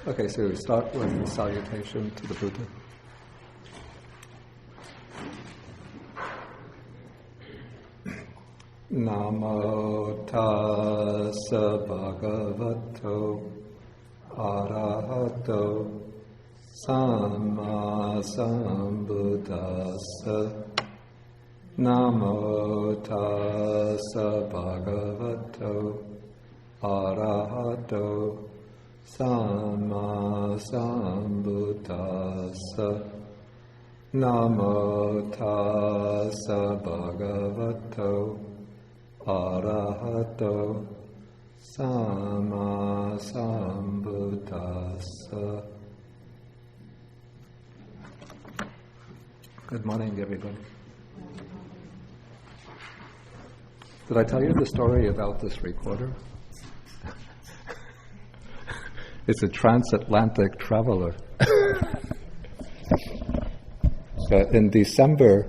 Okay, so we start with the salutation to the Buddha. Namo tassa bhagavato arahato samma sambuddhassa. Namo tassa bhagavato arahato samma sambuddhassa. Namo tassa bhagavato arahato samma sambuddhassa. Good morning, everybody. Did I tell you the story about this recorder? It's a transatlantic traveler. In December,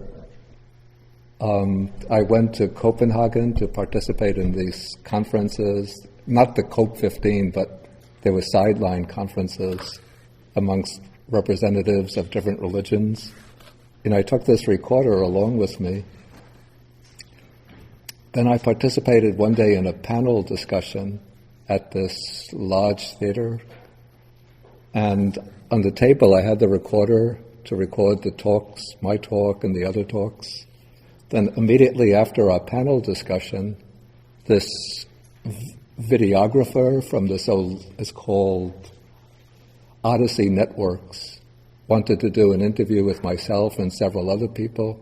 I went to Copenhagen to participate in these conferences, not the COP15, but there were sideline conferences amongst representatives of different religions. And I took this recorder along with me. Then I participated one day in a panel discussion at this large theater. And on the table I had the recorder to record the talks, my talk and the other talks. Then immediately after our panel discussion, this videographer from the it's called Odyssey Networks wanted to do an interview with myself and several other people.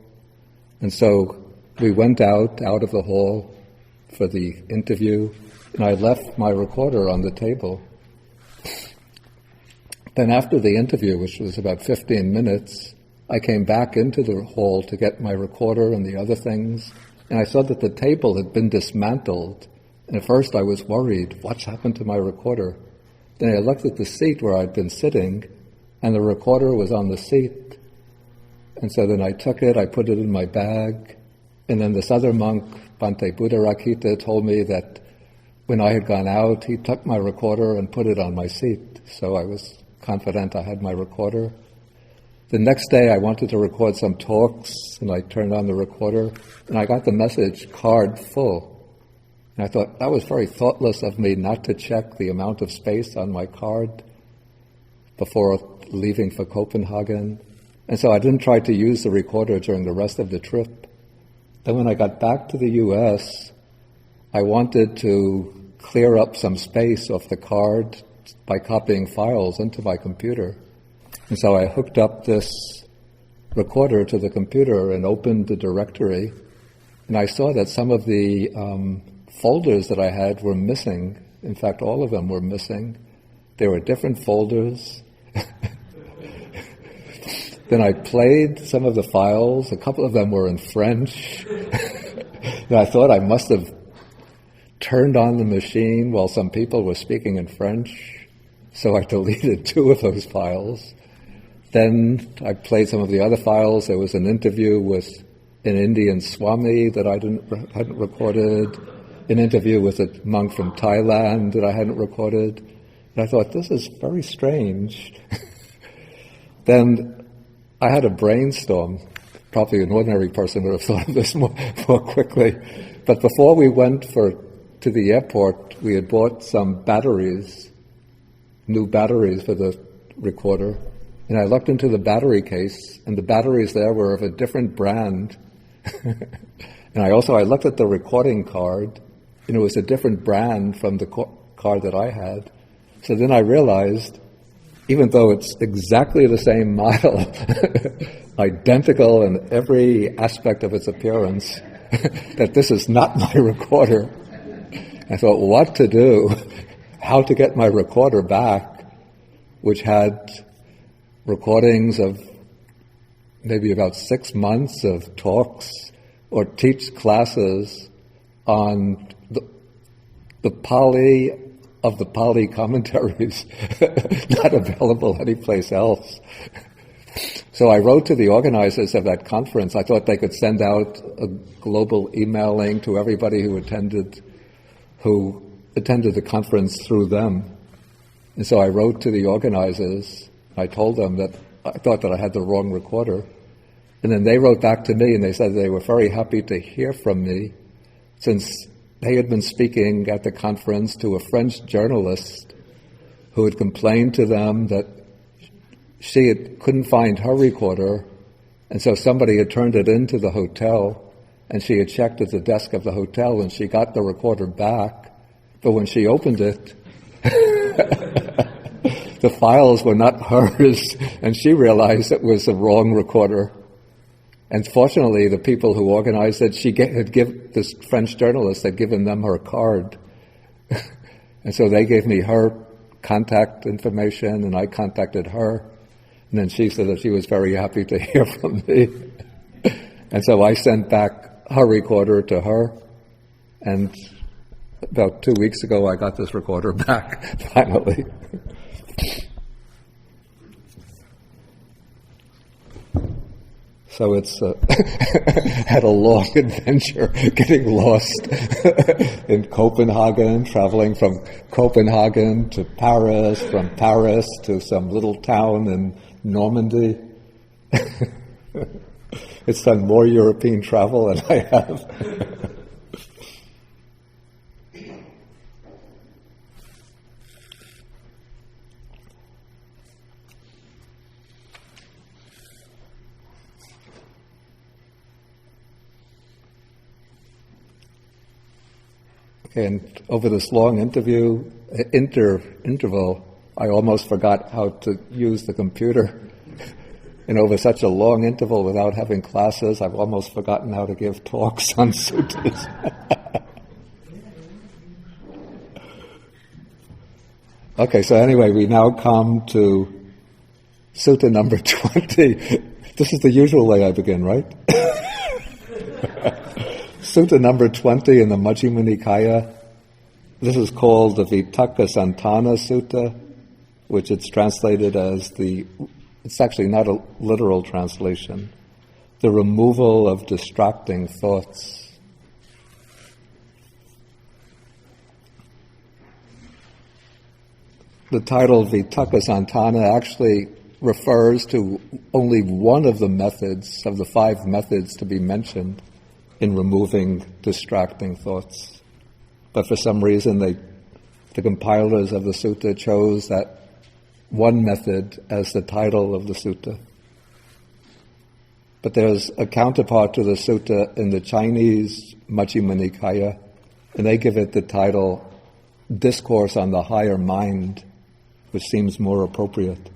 And so we went out of the hall for the interview, and I left my recorder on the table. Then after the interview, which was about 15 minutes, I came back into the hall to get my recorder and the other things, and I saw that the table had been dismantled. And at first I was worried, what's happened to my recorder? Then I looked at the seat where I'd been sitting, and the recorder was on the seat. And so then I took it, I put it in my bag, and then this other monk, Bhante Buddharakkhita, told me that when I had gone out, he took my recorder and put it on my seat. So I was confident I had my recorder. The next day I wanted to record some talks, and I turned on the recorder, and I got the message, card full. And I thought, that was very thoughtless of me not to check the amount of space on my card before leaving for Copenhagen. And so I didn't try to use the recorder during the rest of the trip. Then when I got back to the U.S., I wanted to clear up some space off the card by copying files into my computer. And so I hooked up this recorder to the computer and opened the directory, and I saw that some of the folders that I had were missing. In fact, all of them were missing. There were different folders. Then I played some of the files. A couple of them were in French. And I thought I must have turned on the machine while some people were speaking in French. So I deleted 2 of those files. Then I played some of the other files. There was an interview with an Indian Swami that I hadn't recorded, an interview with a monk from Thailand that I hadn't recorded. And I thought, this is very strange. Then I had a brainstorm. Probably an ordinary person would have thought of this more quickly. But before we went to the airport, we had bought some batteries, new batteries for the recorder. And I looked into the battery case, and the batteries there were of a different brand. And I looked at the recording card, and it was a different brand from the card that I had. So then I realized, even though it's exactly the same model, identical in every aspect of its appearance, that this is not my recorder. I thought, what to do? How to get my recorder back, which had recordings of maybe about 6 months of talks or teach classes on the Pali of the Pali commentaries, not available anyplace else. So I wrote to the organizers of that conference. I thought they could send out a global emailing to everybody who attended the conference through them. And so I wrote to the organizers. I told them that I thought that I had the wrong recorder. And then they wrote back to me and they said they were very happy to hear from me, since they had been speaking at the conference to a French journalist who had complained to them that couldn't find her recorder, and so somebody had turned it into the hotel, and she had checked at the desk of the hotel and she got the recorder back, but when she opened it, the files were not hers, and she realized it was the wrong recorder. And fortunately, the people who organized it, this French journalist had given them her card. And so they gave me her contact information, and I contacted her. And then she said that she was very happy to hear from me. And so I sent back her recorder to her. And about 2 weeks ago, I got this recorder back, finally. So it's had a long adventure, getting lost in Copenhagen, traveling from Copenhagen to Paris, from Paris to some little town in Normandy. It's done more European travel than I have. And over this long interval, I almost forgot how to use the computer. And over such a long interval without having classes, I've almost forgotten how to give talks on suttas. Okay, so anyway, we now come to Sutta number 20. This is the usual way I begin, right? Sutta number 20 in the Majjhima Nikāya. This is called the Vitakkasaṇṭhāna Sutta, which it's translated as it's actually not a literal translation, the removal of distracting thoughts. The title Vitakkasaṇṭhāna actually refers to only one of the methods, of the 5 methods to be mentioned in removing distracting thoughts. But for some reason, the compilers of the sutta chose that one method as the title of the sutta. But there's a counterpart to the sutta in the Chinese Majjhima Nikāya, and they give it the title Discourse on the Higher Mind, which seems more appropriate.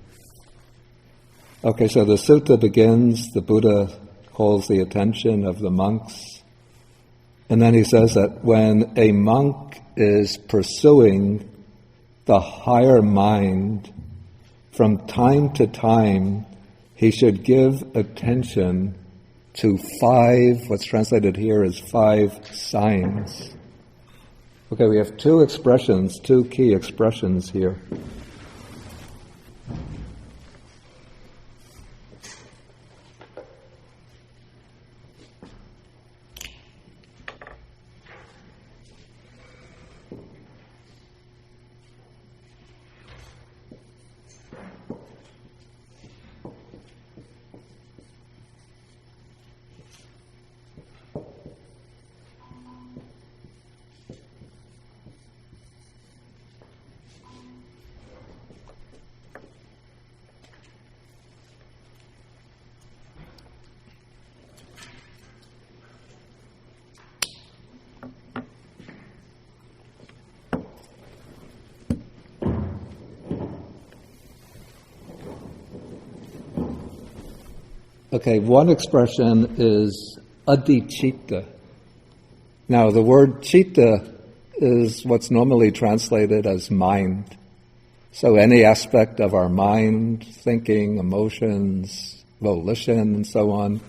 Okay, so the sutta begins, the Buddha calls the attention of the monks, and then he says that when a monk is pursuing the higher mind, from time to time, he should give attention to 5, what's translated here as 5 signs. Okay, we have 2 key expressions here. Okay, one expression is adhicitta. Now, the word citta is what's normally translated as mind. So any aspect of our mind, thinking, emotions, volition, and so on,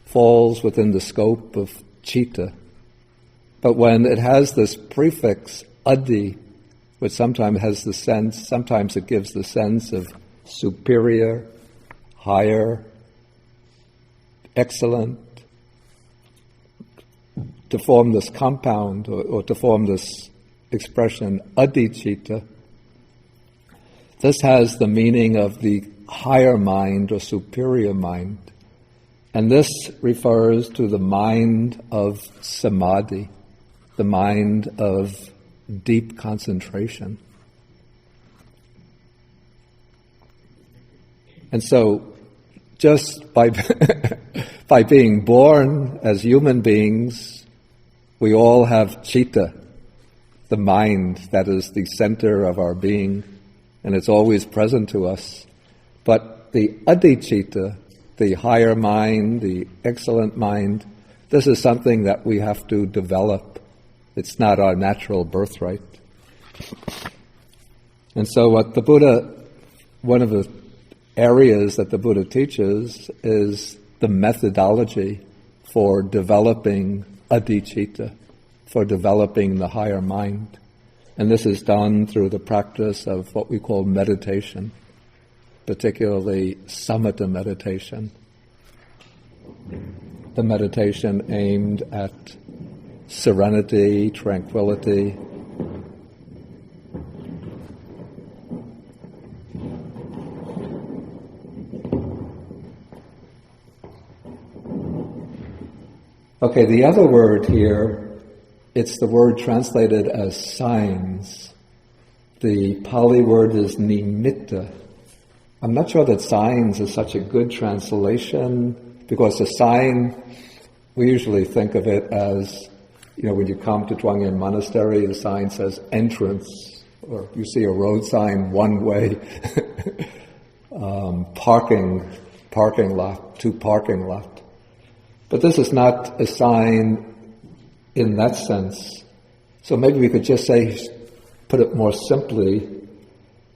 falls within the scope of citta. But when it has this prefix adhi, which sometimes it gives the sense of superior, higher, excellent, to form this compound or to form this expression adhicitta, This has the meaning of the higher mind or superior mind. And this refers to the mind of samadhi, the mind of deep concentration. And so, just by by being born as human beings, we all have citta, the mind that is the center of our being, and it's always present to us. But the adhicitta, the higher mind, the excellent mind, this is something that we have to develop. It's not our natural birthright. And so what the Buddha, one of the areas that the Buddha teaches is the methodology for developing adhicitta, for developing the higher mind. And this is done through the practice of what we call meditation, particularly samatha meditation, the meditation aimed at serenity, tranquility. Okay, the other word here, it's the word translated as signs. The Pali word is nimitta. I'm not sure that signs is such a good translation, because a sign, we usually think of it as, when you come to Zhuangyan Monastery, the sign says entrance, or you see a road sign one way, parking lot, to parking lot. But this is not a sign in that sense. So maybe we could just say, put it more simply,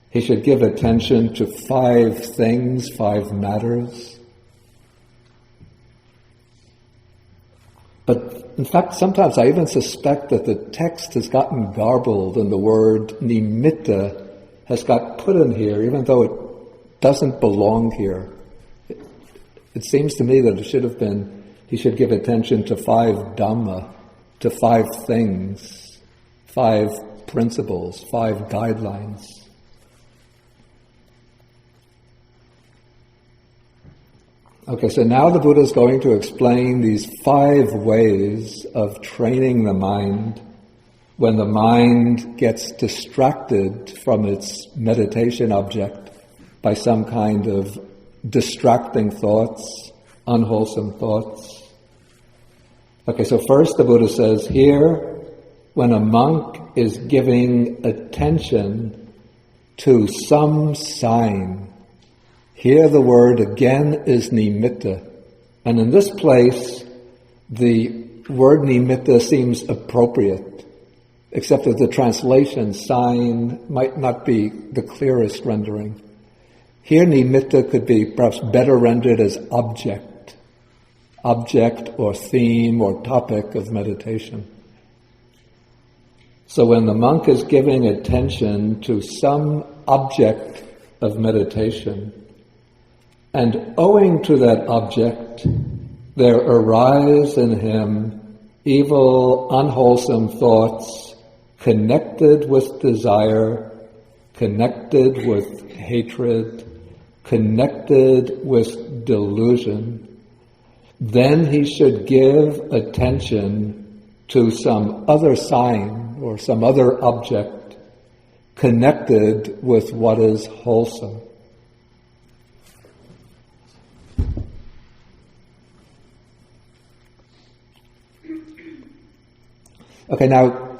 he should give attention to 5 things, 5 matters. But in fact, sometimes I even suspect that the text has gotten garbled and the word nimitta has got put in here, even though it doesn't belong here. It seems to me that it should have been, he should give attention to 5 Dhamma, to 5 things, 5 principles, 5 guidelines. Okay, so now the Buddha is going to explain these 5 ways of training the mind when the mind gets distracted from its meditation object by some kind of distracting thoughts, unwholesome thoughts. Okay, so first the Buddha says here, when a monk is giving attention to some sign, here the word again is nimitta. And in this place, the word nimitta seems appropriate, except that the translation sign might not be the clearest rendering. Here nimitta could be perhaps better rendered as object or theme or topic of meditation. So when the monk is giving attention to some object of meditation, and owing to that object, there arise in him evil, unwholesome thoughts connected with desire, connected with hatred, connected with delusion, then he should give attention to some other sign or some other object connected with what is wholesome. Okay, now,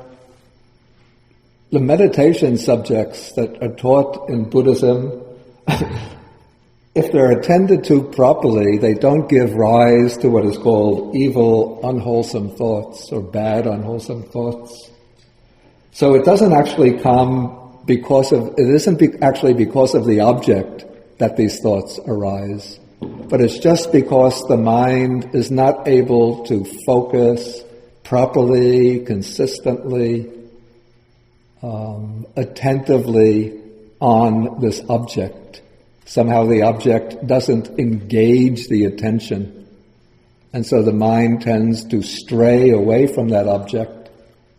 the meditation subjects that are taught in Buddhism, if they're attended to properly, they don't give rise to what is called evil, unwholesome thoughts or bad, unwholesome thoughts. So it doesn't actually come it isn't actually because of the object that these thoughts arise, but it's just because the mind is not able to focus properly, consistently, attentively on this object. Somehow the object doesn't engage the attention, and so the mind tends to stray away from that object,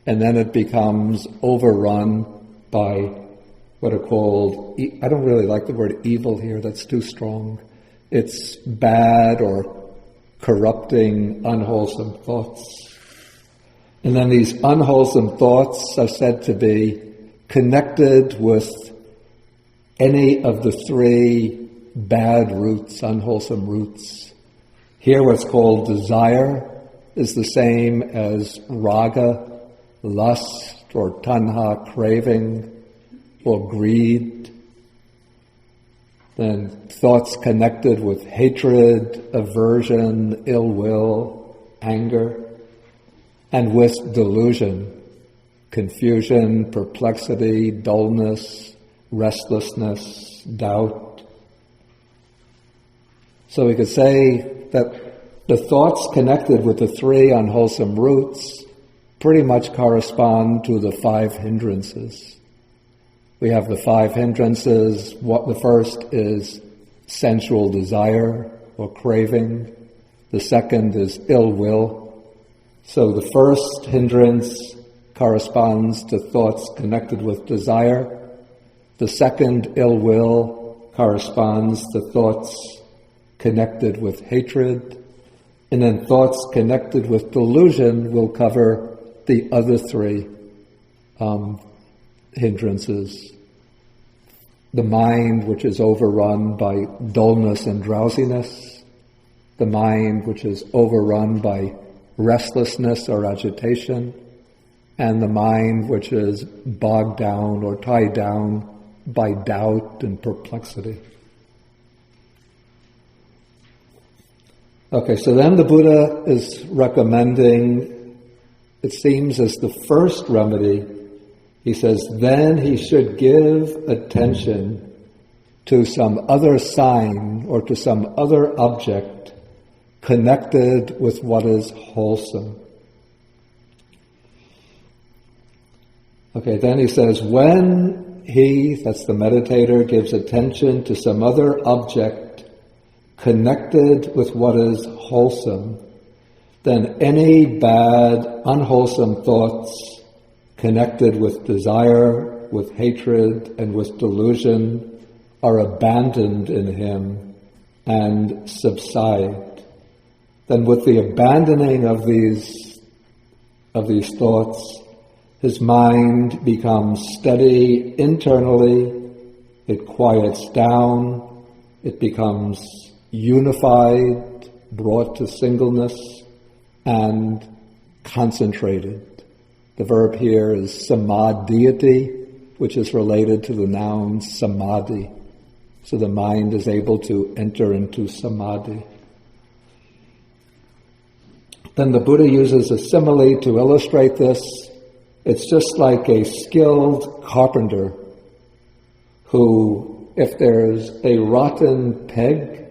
and then it becomes overrun by what are called, I don't really like the word evil here, that's too strong. It's bad or corrupting, unwholesome thoughts. And then these unwholesome thoughts are said to be connected with any of the three bad roots, unwholesome roots. Here what's called desire is the same as raga, lust, or tanha, craving, or greed. Then thoughts connected with hatred, aversion, ill will, anger, and with delusion, confusion, perplexity, dullness, restlessness, doubt. So we could say that the thoughts connected with the three unwholesome roots pretty much correspond to the five hindrances. We have the five hindrances. The first is sensual desire or craving. The second is ill will. So the first hindrance corresponds to thoughts connected with desire. The second, ill will, corresponds to thoughts connected with hatred. And then thoughts connected with delusion will cover the other three hindrances. The mind, which is overrun by dullness and drowsiness. The mind, which is overrun by restlessness or agitation. And the mind, which is bogged down or tied down by doubt and perplexity. Okay, so then the Buddha is recommending, it seems, as the first remedy, he says, then he should give attention to some other sign or to some other object connected with what is wholesome. Okay, then he says, when he, that's the meditator, gives attention to some other object connected with what is wholesome, then any bad, unwholesome thoughts connected with desire, with hatred, and with delusion are abandoned in him and subside. Then with the abandoning of these thoughts, his mind becomes steady internally, it quiets down, it becomes unified, brought to singleness, and concentrated. The verb here is samadhiyati, which is related to the noun samadhi. So the mind is able to enter into samadhi. Then the Buddha uses a simile to illustrate this. It's just like a skilled carpenter who, if there's a rotten peg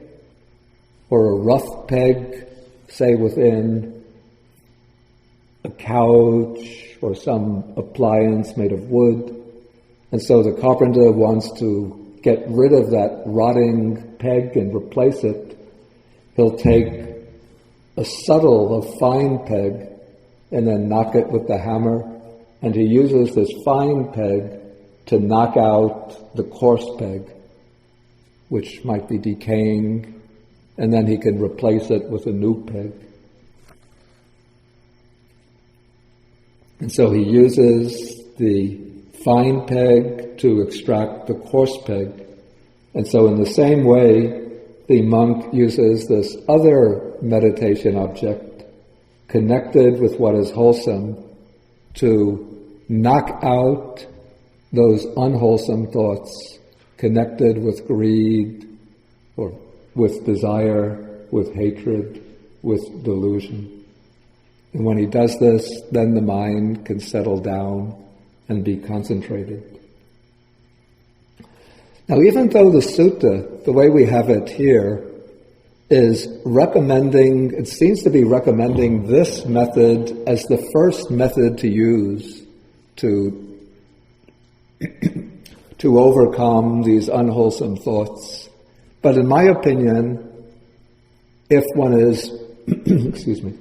or a rough peg, say within a couch or some appliance made of wood, and so the carpenter wants to get rid of that rotting peg and replace it, he'll take a fine peg and then knock it with the hammer, and he uses this fine peg to knock out the coarse peg, which might be decaying, and then he can replace it with a new peg. And so he uses the fine peg to extract the coarse peg. And so in the same way, the monk uses this other meditation object connected with what is wholesome to knock out those unwholesome thoughts connected with greed or with desire, with hatred, with delusion. And when he does this, then the mind can settle down and be concentrated. Now, even though the sutta, the way we have it here, is recommending, it seems to be recommending this method as the first method to use to overcome these unwholesome thoughts. But in my opinion, if one is, excuse me,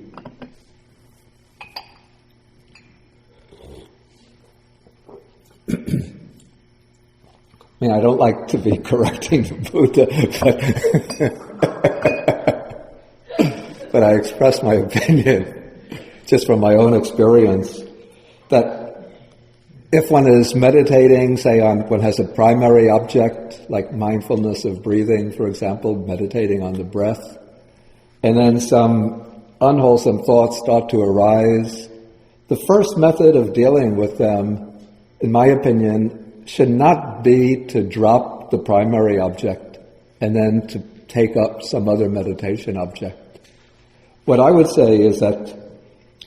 I mean, I don't like to be correcting the Buddha, but I express my opinion, just from my own experience, that if one is meditating, say one has a primary object, like mindfulness of breathing, for example, meditating on the breath, and then some unwholesome thoughts start to arise, the first method of dealing with them, in my opinion, should not be to drop the primary object and then to take up some other meditation object. What I would say is that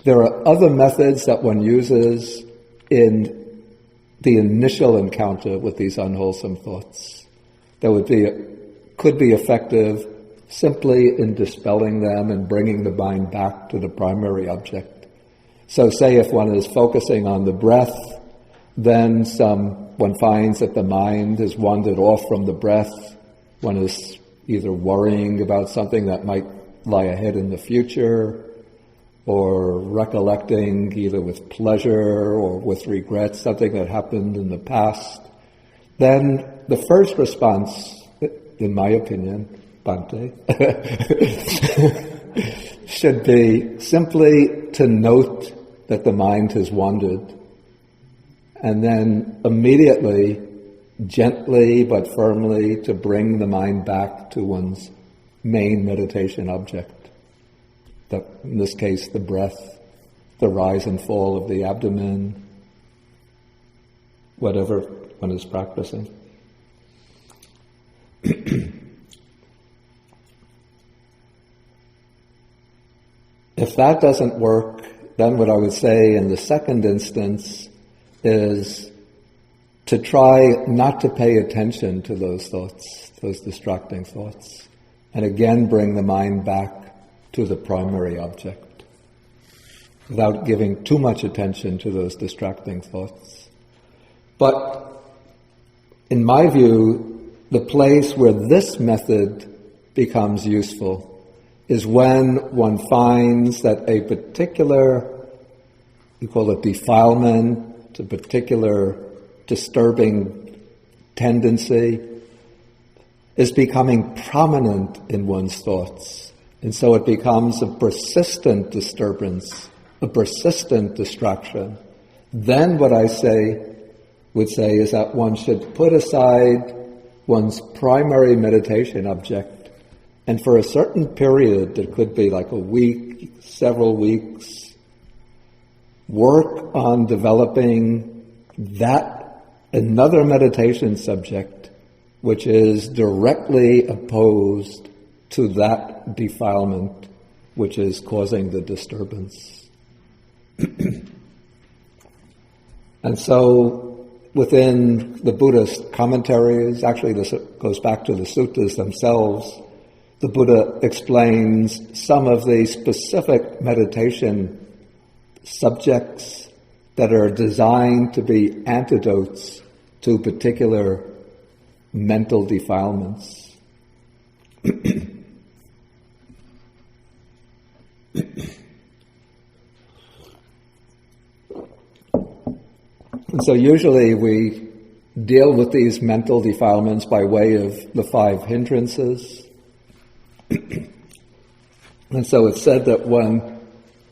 there are other methods that one uses in the initial encounter with these unwholesome thoughts that could be effective simply in dispelling them and bringing the mind back to the primary object. So say if one is focusing on the breath, then one finds that the mind has wandered off from the breath. One is either worrying about something that might lie ahead in the future, or recollecting either with pleasure or with regret something that happened in the past. Then the first response, in my opinion, Bhante, should be simply to note that the mind has wandered, and then immediately, gently but firmly, to bring the mind back to one's main meditation object. In this case, the breath, the rise and fall of the abdomen, whatever one is practicing. If that doesn't work, then what I would say in the second instance is to try not to pay attention to those thoughts, those distracting thoughts, and again bring the mind back to the primary object without giving too much attention to those distracting thoughts. But in my view, the place where this method becomes useful is when one finds that a particular, we call it defilement, a particular disturbing tendency is becoming prominent in one's thoughts. And so it becomes a persistent disturbance, a persistent distraction. Then what I would say is that one should put aside one's primary meditation object, and for a certain period, that could be like a week, several weeks, work on developing another meditation subject which is directly opposed to that defilement which is causing the disturbance. And so within the Buddhist commentaries, actually this goes back to the suttas themselves, the Buddha explains some of the specific meditation subjects that are designed to be antidotes to particular mental defilements. And so usually we deal with these mental defilements by way of the 5 hindrances. And so it's said that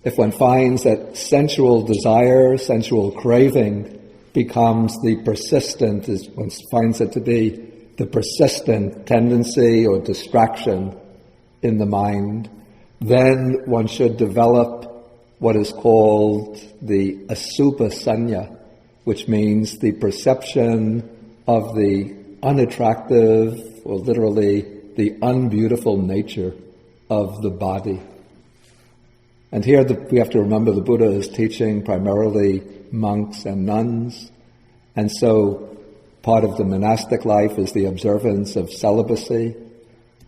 if one finds that sensual desire, sensual craving becomes the persistent, one finds it to be the persistent tendency or distraction in the mind, then one should develop what is called the asubha sanya, which means the perception of the unattractive, or literally the unbeautiful nature of the body. And here we have to remember the Buddha is teaching primarily monks and nuns, and so part of the monastic life is the observance of celibacy,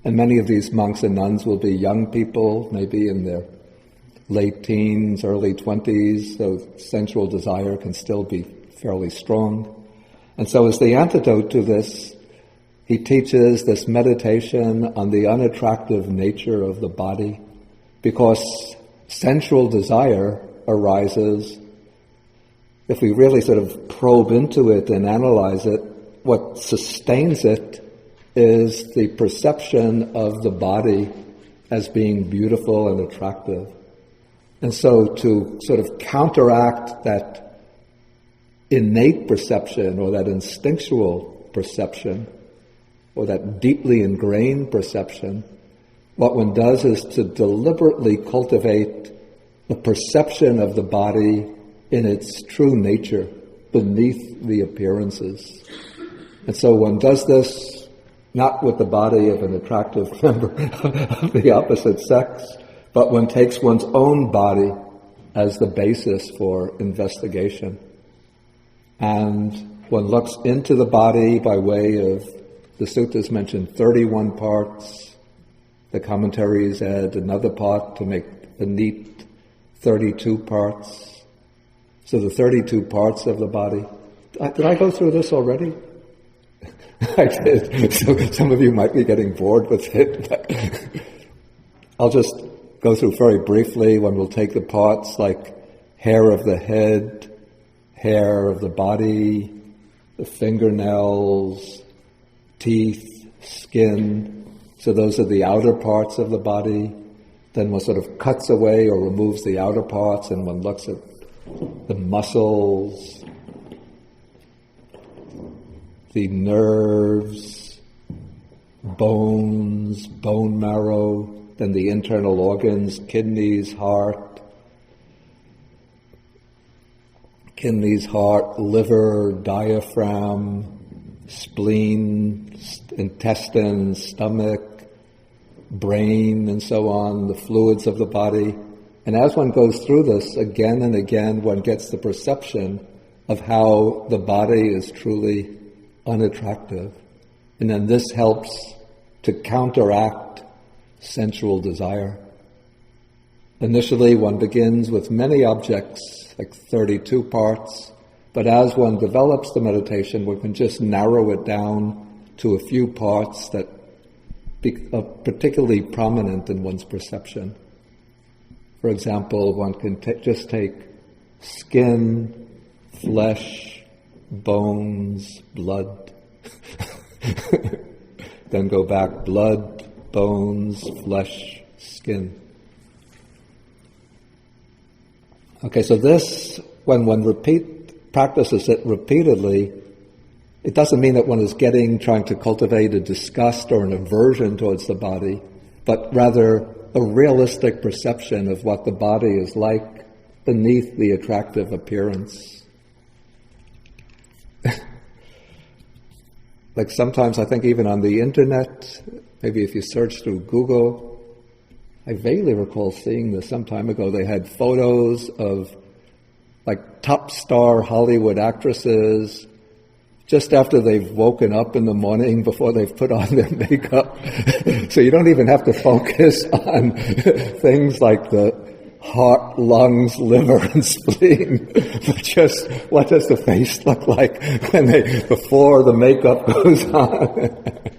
and many of these monks and nuns will be young people, maybe in their late teens, early 20s, so sensual desire can still be fairly strong. And so as the antidote to this, he teaches this meditation on the unattractive nature of the body, because sensual desire arises. If we really sort of probe into it and analyze it, what sustains it is the perception of the body as being beautiful and attractive. And so to sort of counteract that innate perception or that instinctual perception or that deeply ingrained perception, what one does is to deliberately cultivate the perception of the body in its true nature, beneath the appearances. And so one does this not with the body of an attractive member of the opposite sex, but one takes one's own body as the basis for investigation. And one looks into the body by way of, the suttas mention 31 parts. The commentaries add another part to make a neat 32 parts. So the 32 parts of the body. Did I go through this already? I did. So some of you might be getting bored with it. But I'll just go through very briefly. One will take the parts like hair of the head, hair of the body, the fingernails, teeth, skin. So those are the outer parts of the body. Then one sort of cuts away or removes the outer parts, and one looks at the muscles, the nerves, bones, bone marrow, then the internal organs, kidneys, heart, liver, diaphragm, spleen, intestines, stomach, brain, and so on, the fluids of the body. And as one goes through this, again and again, one gets the perception of how the body is truly unattractive. And then this helps to counteract sensual desire. Initially, one begins with many objects, like 32 parts, but as one develops the meditation, one can just narrow it down to a few parts that are particularly prominent in one's perception. For example, one can just take skin, flesh, bones, blood. Then go back, blood, bones, flesh, skin. Okay, so this, when one practices it repeatedly, it doesn't mean that one is trying to cultivate a disgust or an aversion towards the body, but rather a realistic perception of what the body is like beneath the attractive appearance. Like sometimes I think even on the internet, maybe if you search through Google, I vaguely recall seeing this some time ago, they had photos of like top star Hollywood actresses just after they've woken up in the morning, before they've put on their makeup. So you don't even have to focus on things like the heart, lungs, liver, and spleen, but just what does the face look like before the makeup goes on.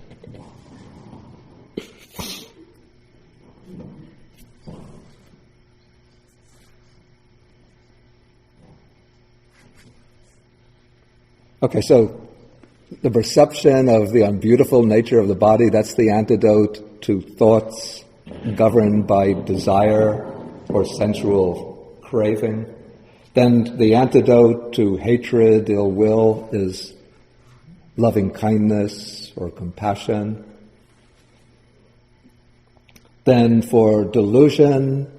Okay, so the perception of the unbeautiful nature of the body, that's the antidote to thoughts governed by desire or sensual craving. Then the antidote to hatred, ill will, is loving kindness or compassion. Then for delusion,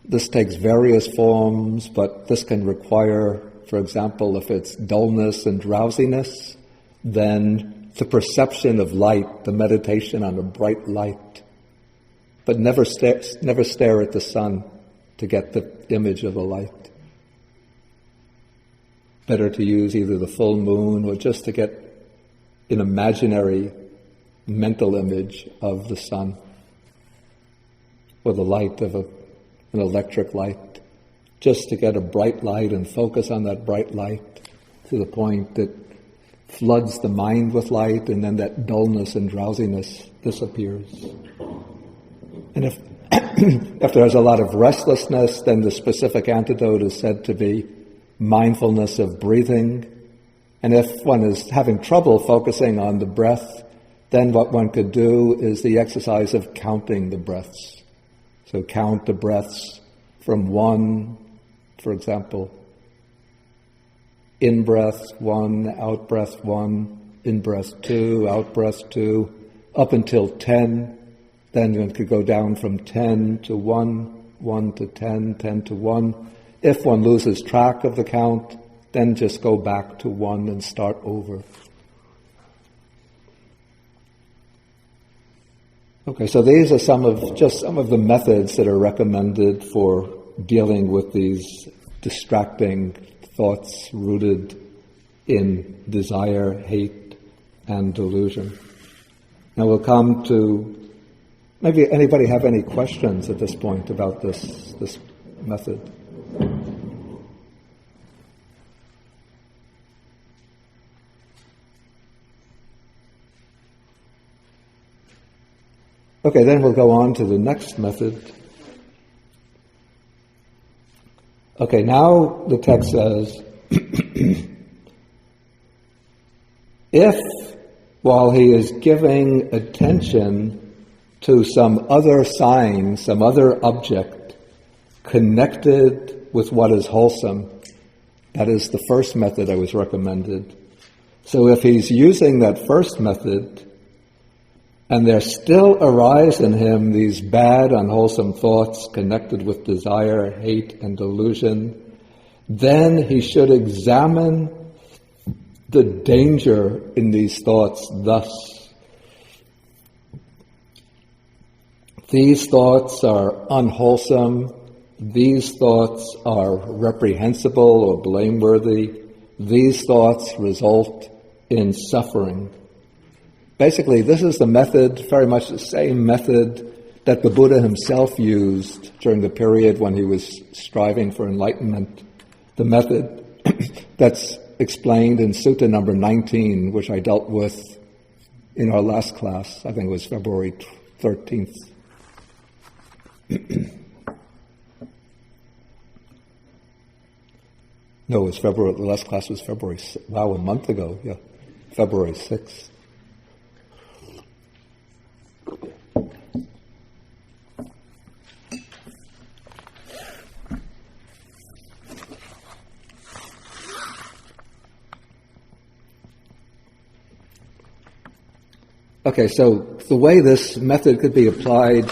this takes various forms, but this can require, for example, if it's dullness and drowsiness, then the perception of light, the meditation on a bright light. But never stare at the sun to get the image of the light. Better to use either the full moon or just to get an imaginary mental image of the sun or the light of an electric light, just to get a bright light and focus on that bright light to the point that floods the mind with light, and then that dullness and drowsiness disappears. And if there's a lot of restlessness, then the specific antidote is said to be mindfulness of breathing And if one is having trouble focusing on the breath, then what one could do is the exercise of counting the breaths. So count the breaths from 1, for example, in-breath 1, out-breath 1, in-breath 2, out-breath 2, up until 10. Then one could go down from 10 to 1, 1 to 10, 10 to 1. If one loses track of the count, then just go back to 1 and start over. Okay, so these are some of the methods that are recommended for dealing with these distracting thoughts rooted in desire, hate, and delusion. Now we'll come to, maybe anybody have any questions at this point about this method? Okay, then we'll go on to the next method. Okay, now the text says, if while he is giving attention to some other sign, some other object connected with what is wholesome, that is the first method I was recommended. So if he's using that first method, and there still arise in him these bad, unwholesome thoughts connected with desire, hate, and delusion, then he should examine the danger in these thoughts thus. These thoughts are unwholesome. These thoughts are reprehensible or blameworthy. These thoughts result in suffering. Basically, this is the method, very much the same method that the Buddha himself used during the period when he was striving for enlightenment. The method that's explained in Sutta number 19, which I dealt with in our last class. I think it was February 13th. No, it was February. The last class was February. Wow, a month ago. Yeah, February 6th. Okay, so the way this method could be applied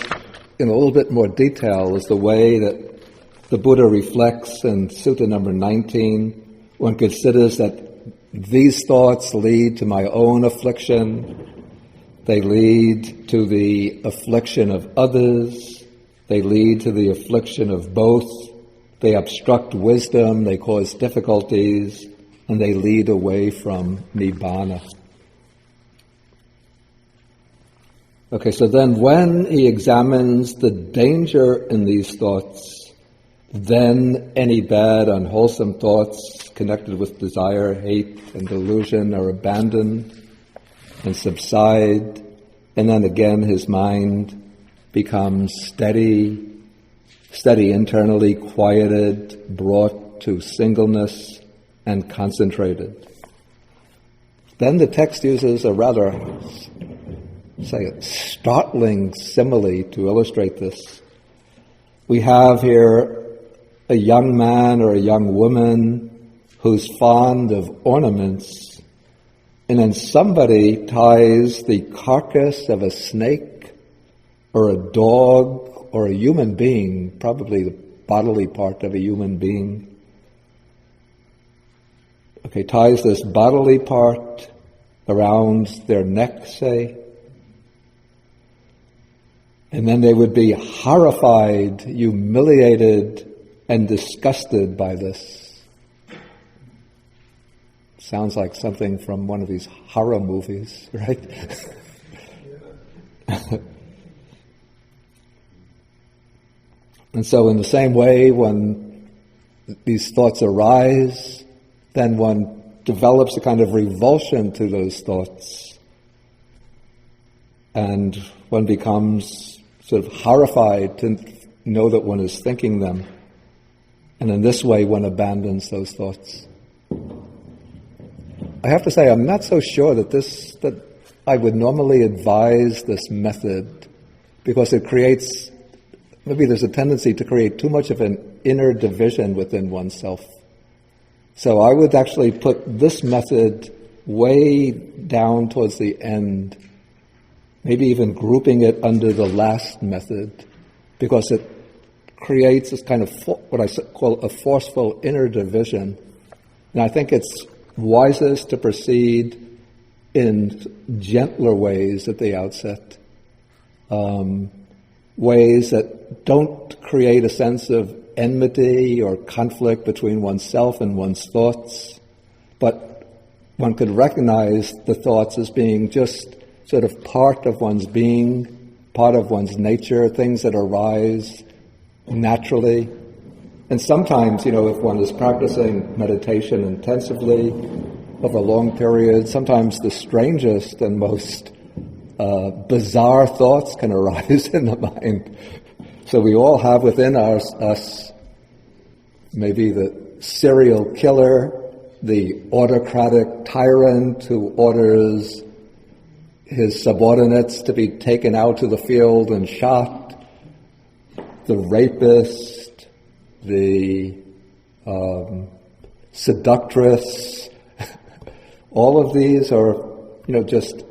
in a little bit more detail is the way that the Buddha reflects in Sutta number 19. One considers that these thoughts lead to my own affliction. They lead to the affliction of others. They lead to the affliction of both. They obstruct wisdom. They cause difficulties. And they lead away from Nibbana. Okay, so then when he examines the danger in these thoughts, then any bad, unwholesome thoughts connected with desire, hate, and delusion are abandoned and subside, and then again his mind becomes steady internally, quieted, brought to singleness, and concentrated. Then the text uses a rather, say, a startling simile to illustrate this. We have here a young man or a young woman who's fond of ornaments, and then somebody ties the carcass of a snake or a dog or a human being, probably the bodily part of a human being, ties this bodily part around their neck, say, and then they would be horrified, humiliated, and disgusted by this. Sounds like something from one of these horror movies, right? And so in the same way, when these thoughts arise, then one develops a kind of revulsion to those thoughts. And one becomes sort of horrified to know that one is thinking them. And in this way, one abandons those thoughts. I have to say I'm not so sure that I would normally advise this method, because it creates, maybe there's a tendency to create too much of an inner division within oneself. So I would actually put this method way down towards the end, maybe even grouping it under the last method, because it creates this kind of what I call a forceful inner division. And I think it's wisest to proceed in gentler ways at the outset, ways that don't create a sense of enmity or conflict between oneself and one's thoughts, but one could recognize the thoughts as being just sort of part of one's being, part of one's nature, things that arise naturally. And sometimes, if one is practicing meditation intensively over a long period, sometimes the strangest and most bizarre thoughts can arise in the mind. So we all have within us maybe the serial killer, the autocratic tyrant who orders his subordinates to be taken out to the field and shot, the rapist, the seductress. All of these are, just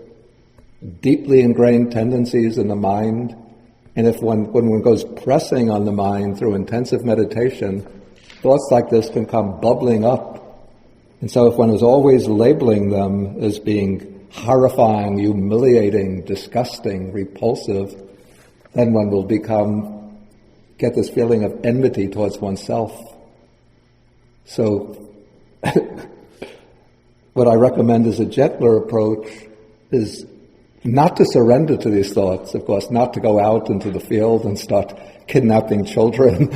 deeply ingrained tendencies in the mind. And when one goes pressing on the mind through intensive meditation, thoughts like this can come bubbling up. And so if one is always labeling them as being horrifying, humiliating, disgusting, repulsive, then one will get this feeling of enmity towards oneself. So what I recommend as a gentler approach is not to surrender to these thoughts, of course, not to go out into the field and start kidnapping children.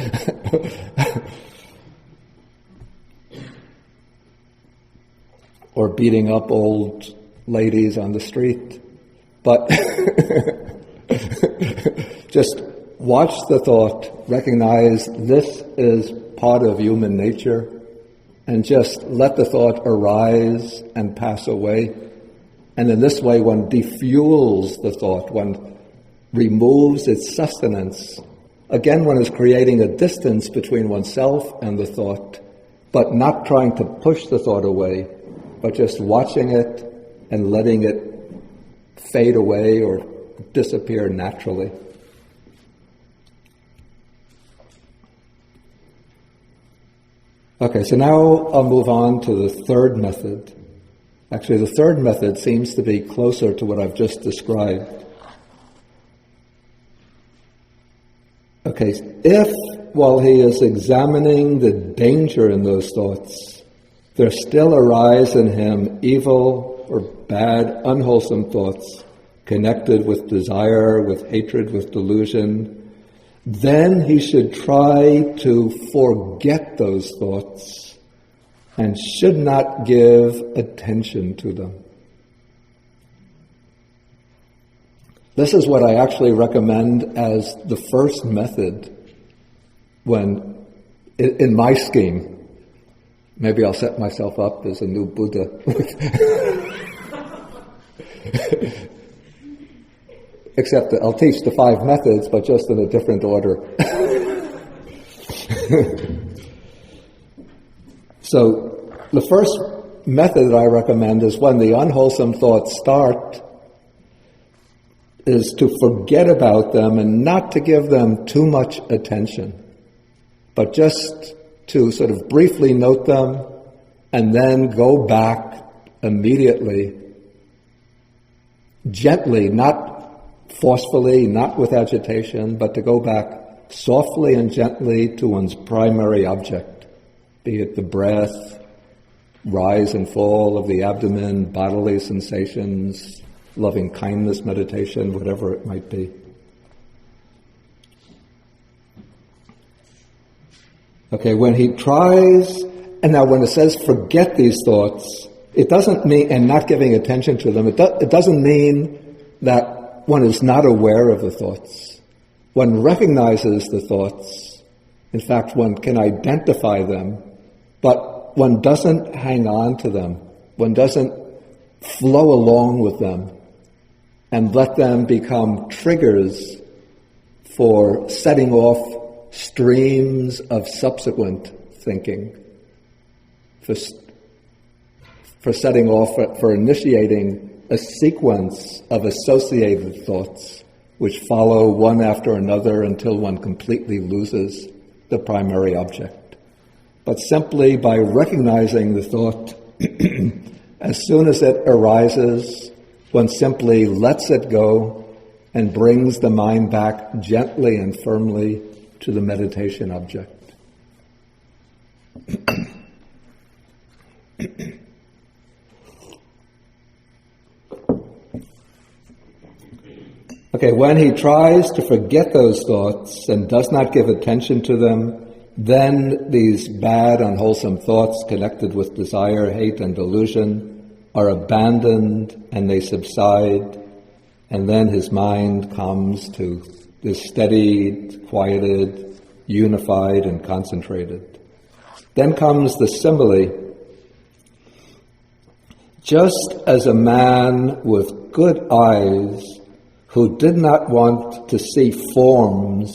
Or beating up old ladies on the street. But just watch the thought, recognize this is part of human nature, and just let the thought arise and pass away. And in this way, one defuels the thought, one removes its sustenance. Again, one is creating a distance between oneself and the thought, but not trying to push the thought away, but just watching it and letting it fade away or disappear naturally. Okay, so now I'll move on to the third method. Actually, the third method seems to be closer to what I've just described. Okay, if while he is examining the danger in those thoughts, there still arise in him evil or bad, unwholesome thoughts connected with desire, with hatred, with delusion, then he should try to forget those thoughts and should not give attention to them. This is what I actually recommend as the first method when, in my scheme. Maybe I'll set myself up as a new Buddha. Except that I'll teach the 5 methods, but just in a different order. So the first method that I recommend is when the unwholesome thoughts start, is to forget about them and not to give them too much attention, but just to sort of briefly note them and then go back immediately, gently, not forcefully, not with agitation, but to go back softly and gently to one's primary object, be it the breath, rise and fall of the abdomen, bodily sensations, loving kindness meditation, whatever it might be. Okay, when he tries, and now when it says forget these thoughts, it doesn't mean, and not giving attention to them, it doesn't mean that one is not aware of the thoughts. One recognizes the thoughts. In fact, one can identify them, but one doesn't hang on to them. One doesn't flow along with them and let them become triggers for setting off streams of subsequent thinking, for setting off, for initiating a sequence of associated thoughts which follow one after another until one completely loses the primary object. But simply by recognizing the thought, as soon as it arises, one simply lets it go and brings the mind back gently and firmly to the meditation object. Okay, when he tries to forget those thoughts and does not give attention to them, then these bad, unwholesome thoughts connected with desire, hate, and delusion are abandoned and they subside, and then his mind comes to this steadied, quieted, unified, and concentrated. Then comes the simile. Just as a man with good eyes who did not want to see forms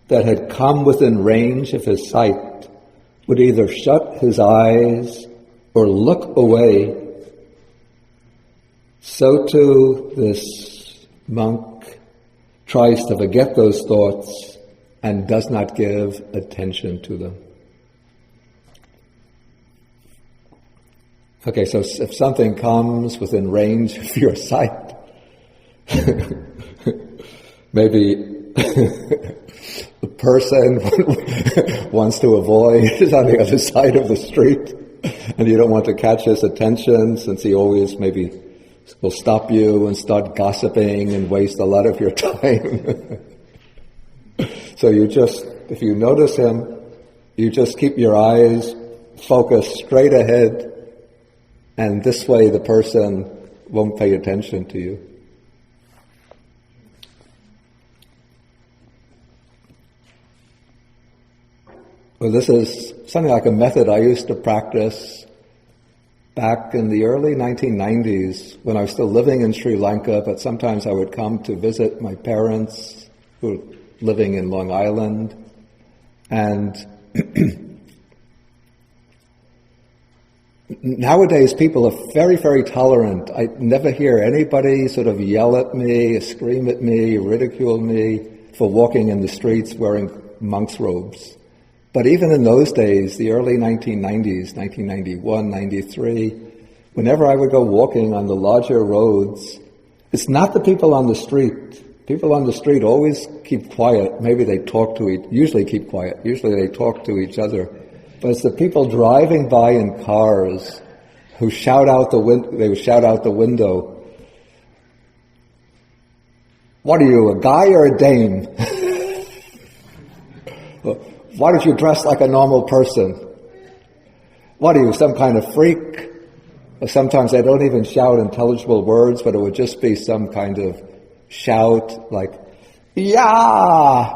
that had come within range of his sight would either shut his eyes or look away, so too this monk tries to forget those thoughts and does not give attention to them. Okay, so if something comes within range of your sight, maybe the person wants to avoid is on the other side of the street, and you don't want to catch his attention since he always maybe will stop you and start gossiping and waste a lot of your time. So you just, if you notice him, you just keep your eyes focused straight ahead, and this way the person won't pay attention to you. Well, this is something like a method I used to practice back in the early 1990s when I was still living in Sri Lanka, but sometimes I would come to visit my parents who were living in Long Island. And nowadays people are very, very tolerant. I never hear anybody sort of yell at me, scream at me, ridicule me for walking in the streets wearing monk's robes. But even in those days, the early 1990s, 1991, 93, whenever I would go walking on the larger roads, it's not the people on the street. People on the street always keep quiet. Maybe they usually keep quiet. Usually they talk to each other. But it's the people driving by in cars who shout out the window, "What are you, a guy or a dame? Why don't you dress like a normal person? What are you, some kind of freak?" Or sometimes they don't even shout intelligible words, but it would just be some kind of shout like, "Yeah!"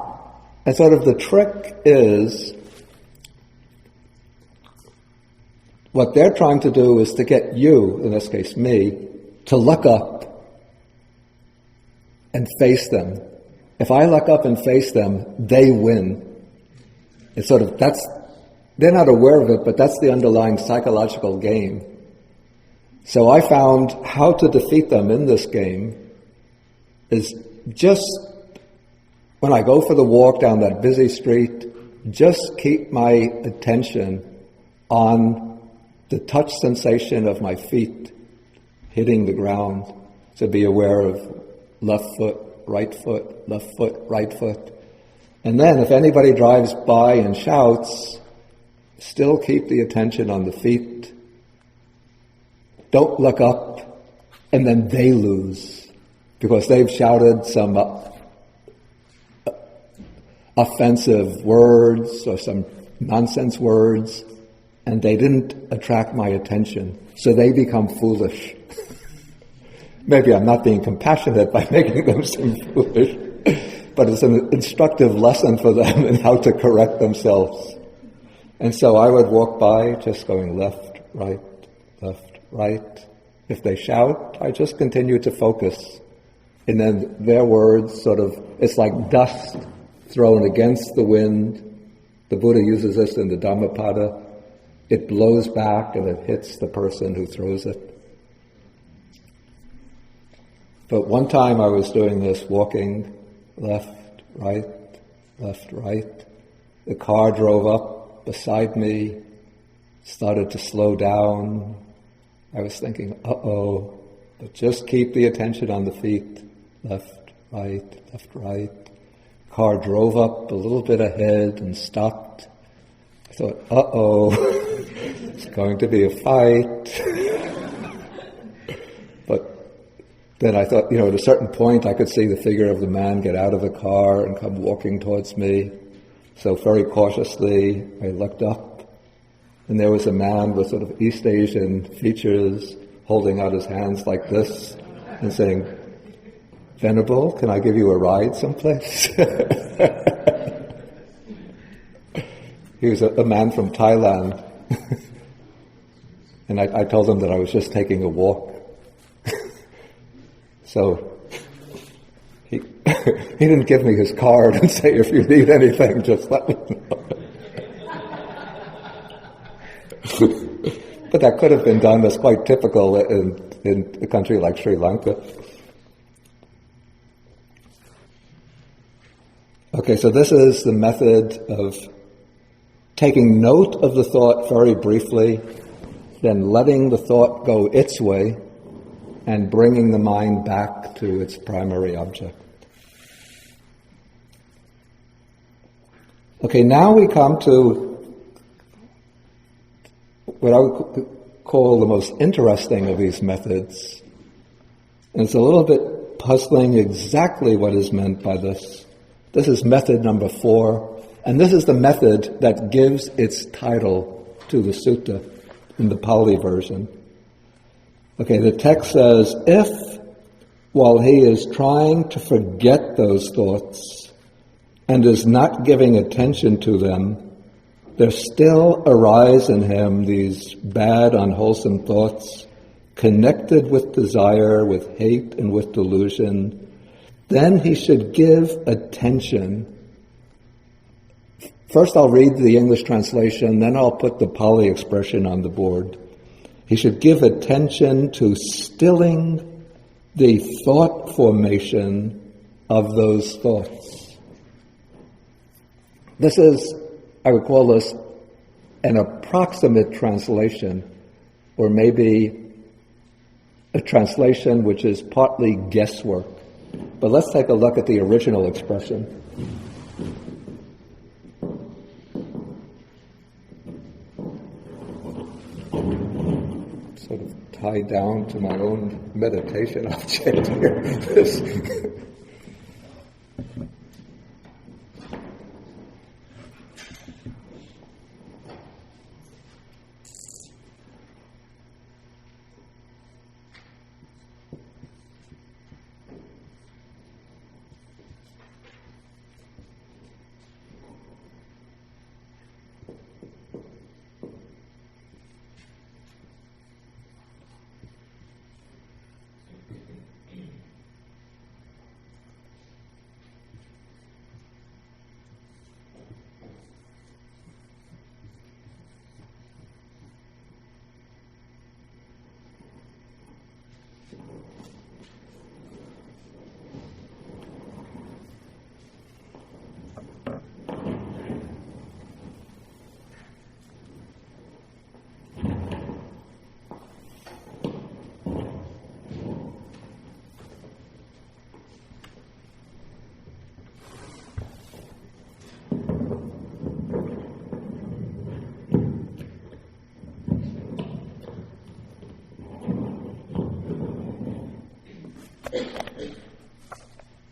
And sort of the trick is, what they're trying to do is to get you, in this case me, to look up and face them. If I look up and face them, they win. It's sort of, they're not aware of it, but that's the underlying psychological game. So I found how to defeat them in this game is just, when I go for the walk down that busy street, just keep my attention on the touch sensation of my feet hitting the ground. So be aware of left foot, right foot, left foot, right foot. And then if anybody drives by and shouts, still keep the attention on the feet. Don't look up, and then they lose, because they've shouted some offensive words or some nonsense words, and they didn't attract my attention, so they become foolish. Maybe I'm not being compassionate by making them seem foolish, but it's an instructive lesson for them in how to correct themselves. And so I would walk by just going left, right, left, right? If they shout, I just continue to focus. And then their words it's like dust thrown against the wind. The Buddha uses this in the Dhammapada. It blows back and it hits the person who throws it. But one time I was doing this, walking left, right. The car drove up beside me, started to slow down. I was thinking, uh-oh, but just keep the attention on the feet. Left, right. Car drove up a little bit ahead and stopped. I thought, uh-oh, it's going to be a fight. But then I thought, at a certain point I could see the figure of the man get out of the car and come walking towards me. So very cautiously I looked up, and there was a man with sort of East Asian features holding out his hands like this and saying, "Venerable, can I give you a ride someplace?" He was a man from Thailand. And I told him that I was just taking a walk. So he didn't give me his card and say, "If you need anything, just let me know." But that could have been done. That's quite typical in a country like Sri Lanka. Okay, so this is the method of taking note of the thought very briefly, then letting the thought go its way, and bringing the mind back to its primary object. Okay, now we come to what I would call the most interesting of these methods. And it's a little bit puzzling exactly what is meant by this. This is method number 4, and this is the method that gives its title to the sutta in the Pali version. Okay, the text says, if, while he is trying to forget those thoughts and is not giving attention to them, there still arise in him these bad, unwholesome thoughts connected with desire, with hate, and with delusion, then he should give attention. First I'll read the English translation, then I'll put the Pali expression on the board. He should give attention to stilling the thought formation of those thoughts. This is, I would call this an approximate translation, or maybe a translation which is partly guesswork. But let's take a look at the original expression. Sort of tied down to my own meditation object here.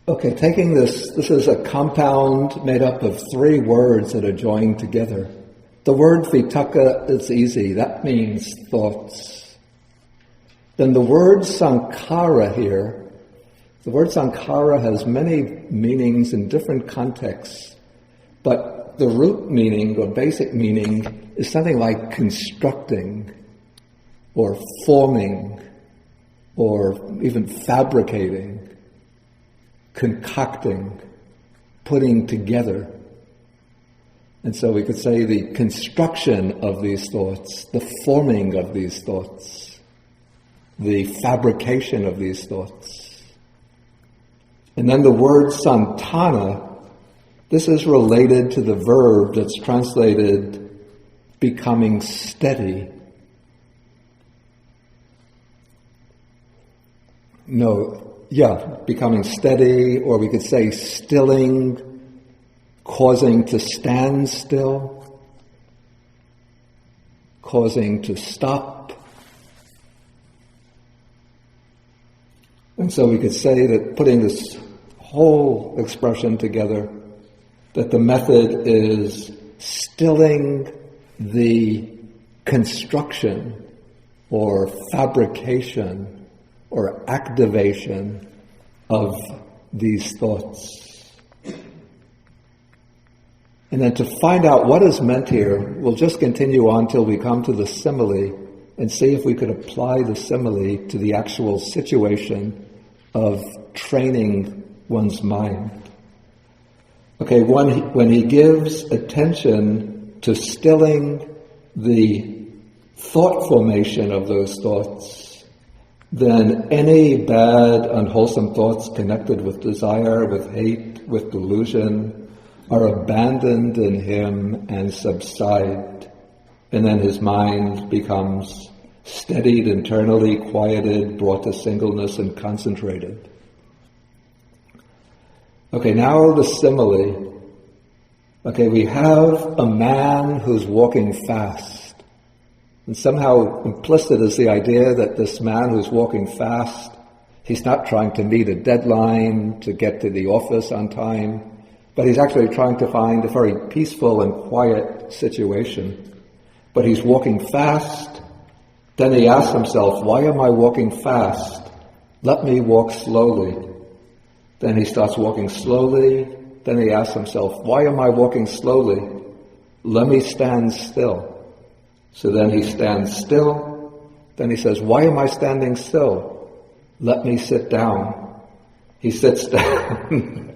Okay, taking this is a compound made up of 3 words that are joined together. The word vitakka is easy. That means thoughts. Then the word sankhara here, the word sankhara has many meanings in different contexts, but the root meaning or basic meaning is something like constructing. or forming, or even fabricating, concocting, putting together. And so we could say the construction of these thoughts, the forming of these thoughts, the fabrication of these thoughts. And then the word santana, this is related to the verb that's translated becoming steady. Becoming steady, or we could say stilling, causing to stand still, causing to stop. And so we could say that, putting this whole expression together, that the method is stilling the construction or fabrication or activation of these thoughts. And then to find out what is meant here, we'll just continue on till we come to the simile and see if we could apply the simile to the actual situation of training one's mind. Okay, when he gives attention to stilling the thought formation of those thoughts, then any bad, unwholesome thoughts connected with desire, with hate, with delusion, are abandoned in him and subside. And then his mind becomes steadied internally, quieted, brought to singleness and concentrated. Okay, now the simile. Okay, we have a man who's walking fast. And somehow implicit is the idea that this man who's walking fast, he's not trying to meet a deadline to get to the office on time, but he's actually trying to find a very peaceful and quiet situation. But he's walking fast. Then he asks himself, why am I walking fast? Let me walk slowly. Then he starts walking slowly. Then he asks himself, why am I walking slowly? Let me stand still. So then he stands still. Then he says, why am I standing still? Let me sit down. He sits down.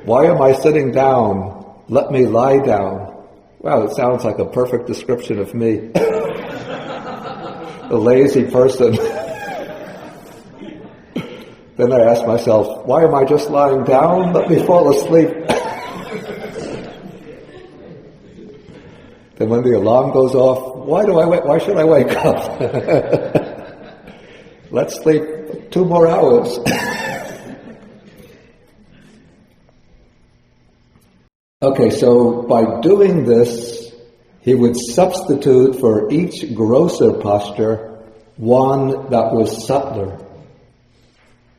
Why am I sitting down? Let me lie down. Wow, it sounds like a perfect description of me. A lazy person. Then I ask myself, why am I just lying down? Let me fall asleep. Then when the alarm goes off, why should I wake up? Let's sleep 2 more hours. Okay, so by doing this, he would substitute for each grosser posture one that was subtler.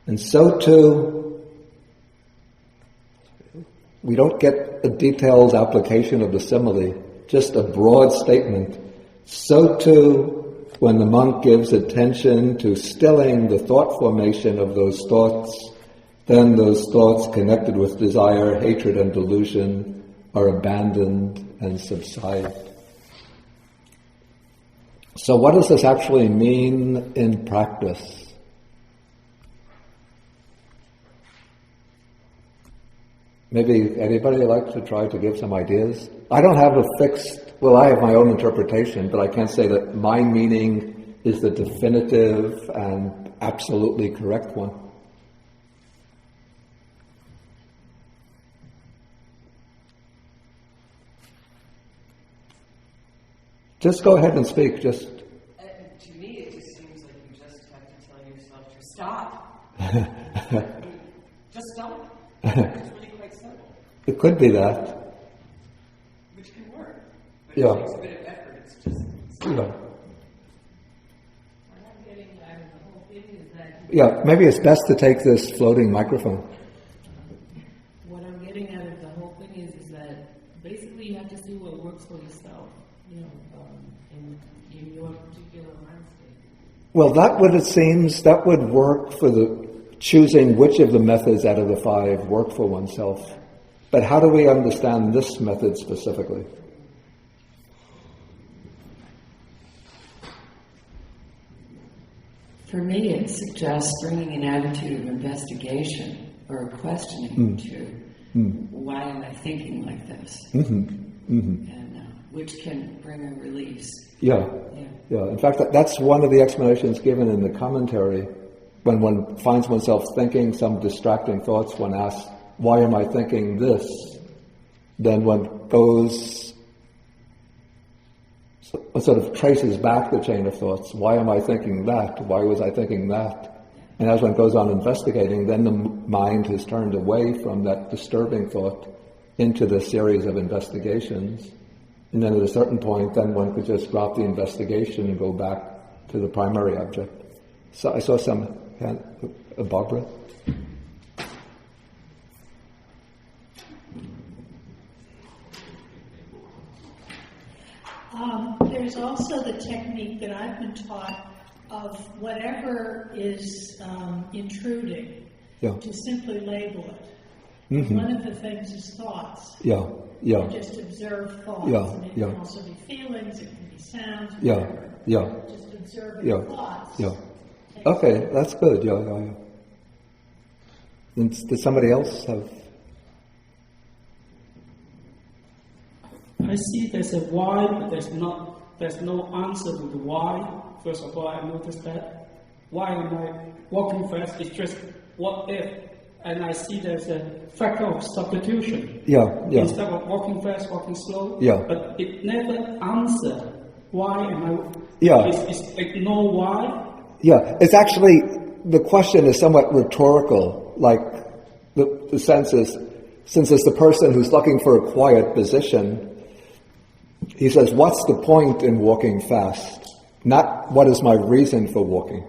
And so too, we don't get a detailed application of the simile, just a broad statement. So too, when the monk gives attention to stilling the thought formation of those thoughts, then those thoughts connected with desire, hatred, and delusion are abandoned and subside. So what does this actually mean in practice? Maybe anybody like to try to give some ideas? I don't have a fixed, I have my own interpretation, but I can't say that my meaning is the definitive and absolutely correct one. Just go ahead and speak, just... to me, it just seems like you just have to tell yourself to stop. Just stop. It's really quite simple. It could be that. Which can work. But Yeah. it takes a bit of effort. It's just... Yeah. What I'm getting out of the whole thing is that... Yeah, maybe it's best to take this floating microphone. What I'm getting out of the whole thing is that basically you have to see what works for yourself, in your particular mind state. Well, that would work for the choosing which of the methods out of the 5 work for oneself. But how do we understand this method specifically? For me, it suggests bringing an attitude of investigation or questioning to why am I thinking like this, and which can bring a release. Yeah. In fact, that's one of the explanations given in the commentary. When one finds oneself thinking some distracting thoughts, one asks, "Why am I thinking this?" Then one goes, sort of traces back the chain of thoughts. Why am I thinking that? Why was I thinking that? And as one goes on investigating, then the mind has turned away from that disturbing thought into the series of investigations. And then at a certain point, then one could just drop the investigation and go back to the primary object. So I saw some hand, Barbara? There's also the technique that I've been taught of whatever is intruding, to simply label it. Mm-hmm. One of the things is thoughts. You just observe thoughts. And it can also be feelings, it can be sounds, whatever. Just observing thoughts. Okay, that's good. And does somebody else have? I see there's a why, but there's no answer to the why. First of all, I noticed that. Why am I walking fast? It's just what if? And I see there's a factor of substitution. Instead of walking fast, walking slow. But it never answers why am I. It's ignore why. It's actually, the question is somewhat rhetorical. Like the sense is, since it's the person who's looking for a quiet position, he says, what's the point in walking fast? Not what is my reason for walking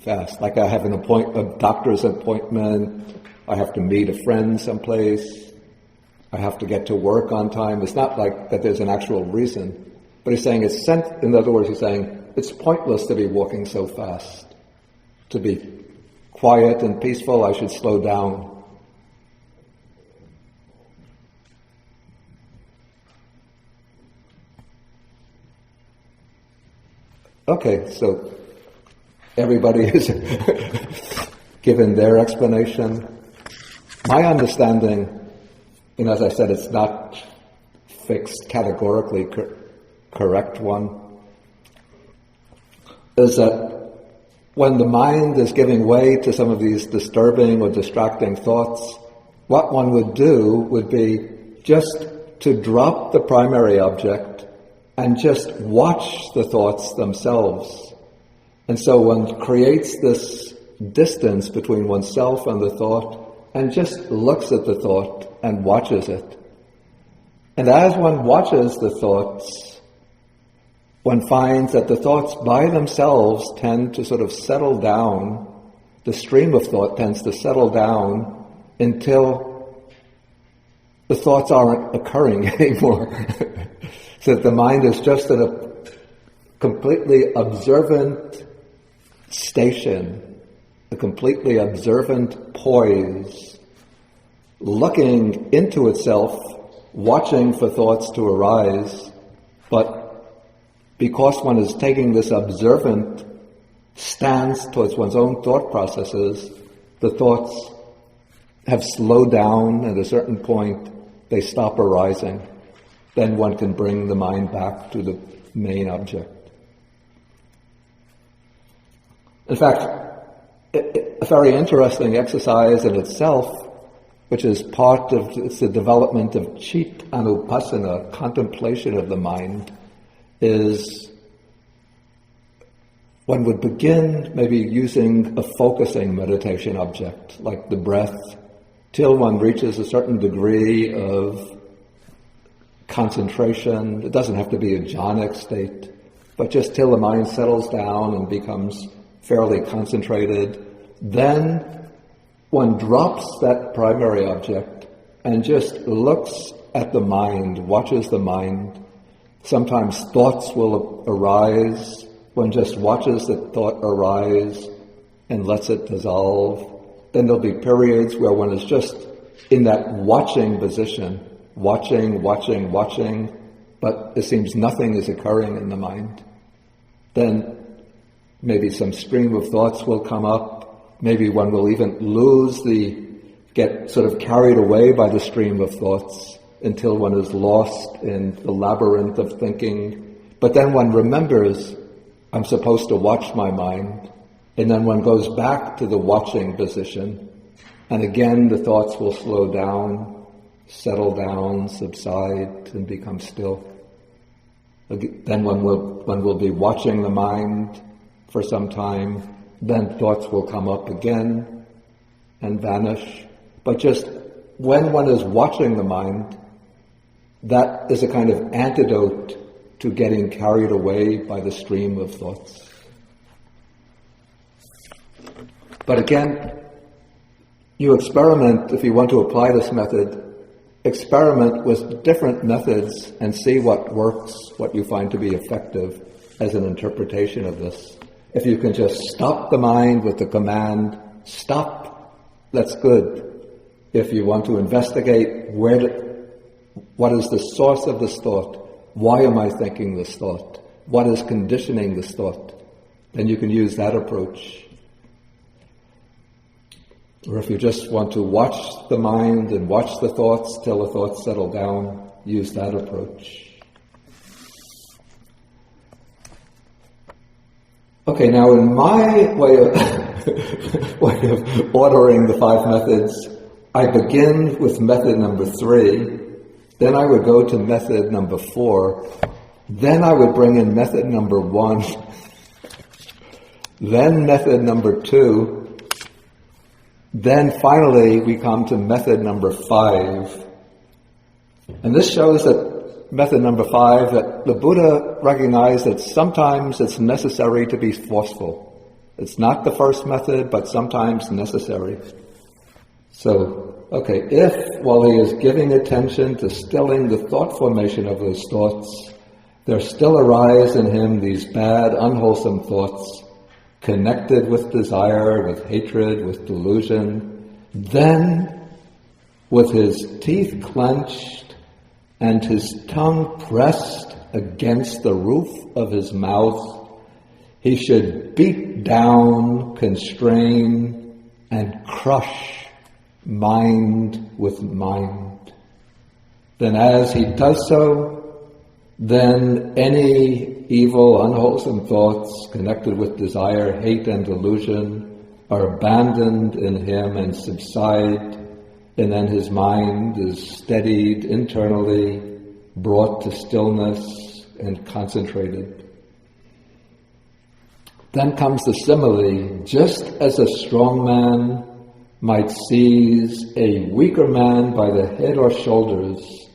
fast. Like I have a doctor's appointment, I have to meet a friend someplace, I have to get to work on time. It's not like that there's an actual reason. But he's saying in other words, he's saying it's pointless to be walking so fast. To be quiet and peaceful, I should slow down. Okay, so everybody has given their explanation. My understanding, as I said, it's not fixed, categorically correct one, is that when the mind is giving way to some of these disturbing or distracting thoughts, what one would do would be just to drop the primary object and just watch the thoughts themselves. And so one creates this distance between oneself and the thought and just looks at the thought and watches it. And as one watches the thoughts, one finds that the thoughts by themselves tend to sort of settle down. The stream of thought tends to settle down until the thoughts aren't occurring anymore. So that the mind is just at a completely observant station, a completely observant poise, looking into itself, watching for thoughts to arise, but because one is taking this observant stance towards one's own thought processes, the thoughts have slowed down. At a certain point, they stop arising. Then one can bring the mind back to the main object. In fact, a very interesting exercise in itself, which is part of the development of Chit Anupassana, contemplation of the mind, is one would begin maybe using a focusing meditation object, like the breath, till one reaches a certain degree of concentration. It doesn't have to be a jhanic state, but just till the mind settles down and becomes fairly concentrated. Then one drops that primary object and just looks at the mind, watches the mind. Sometimes thoughts will arise. One just watches the thought arise and lets it dissolve. Then there'll be periods where one is just in that watching position, watching, but it seems nothing is occurring in the mind. Then maybe some stream of thoughts will come up, maybe one will even get sort of carried away by the stream of thoughts until one is lost in the labyrinth of thinking. But then one remembers, I'm supposed to watch my mind, and then one goes back to the watching position, and again the thoughts will slow down, settle down, subside, and become still. Then one will be watching the mind for some time, then thoughts will come up again and vanish. But just when one is watching the mind, that is a kind of antidote to getting carried away by the stream of thoughts. But again, you experiment, if you want to apply this method, experiment with different methods and see what works, what you find to be effective as an interpretation of this. If you can just stop the mind with the command, stop, that's good. If you want to investigate what is the source of this thought, why am I thinking this thought, what is conditioning this thought, then you can use that approach. Or if you just want to watch the mind and watch the thoughts till the thoughts settle down, use that approach. Okay, now in my way of ordering the 5 methods, I begin with method number 3, then I would go to method number 4, then I would bring in method number 1, then method number 2, then finally we come to method number 5. And this shows that method number 5, that the Buddha recognized that sometimes it's necessary to be forceful. It's not the first method, but sometimes necessary. So, okay, if while he is giving attention to stilling the thought formation of those thoughts, there still arise in him these bad, unwholesome thoughts, connected with desire, with hatred, with delusion, then, with his teeth clenched and his tongue pressed against the roof of his mouth, he should beat down, constrain, and crush mind with mind. Then as he does so, then any evil, unwholesome thoughts connected with desire, hate, and delusion are abandoned in him and subside, and then his mind is steadied internally, brought to stillness and concentrated. Then comes the simile, just as a strong man might seize a weaker man by the head or shoulders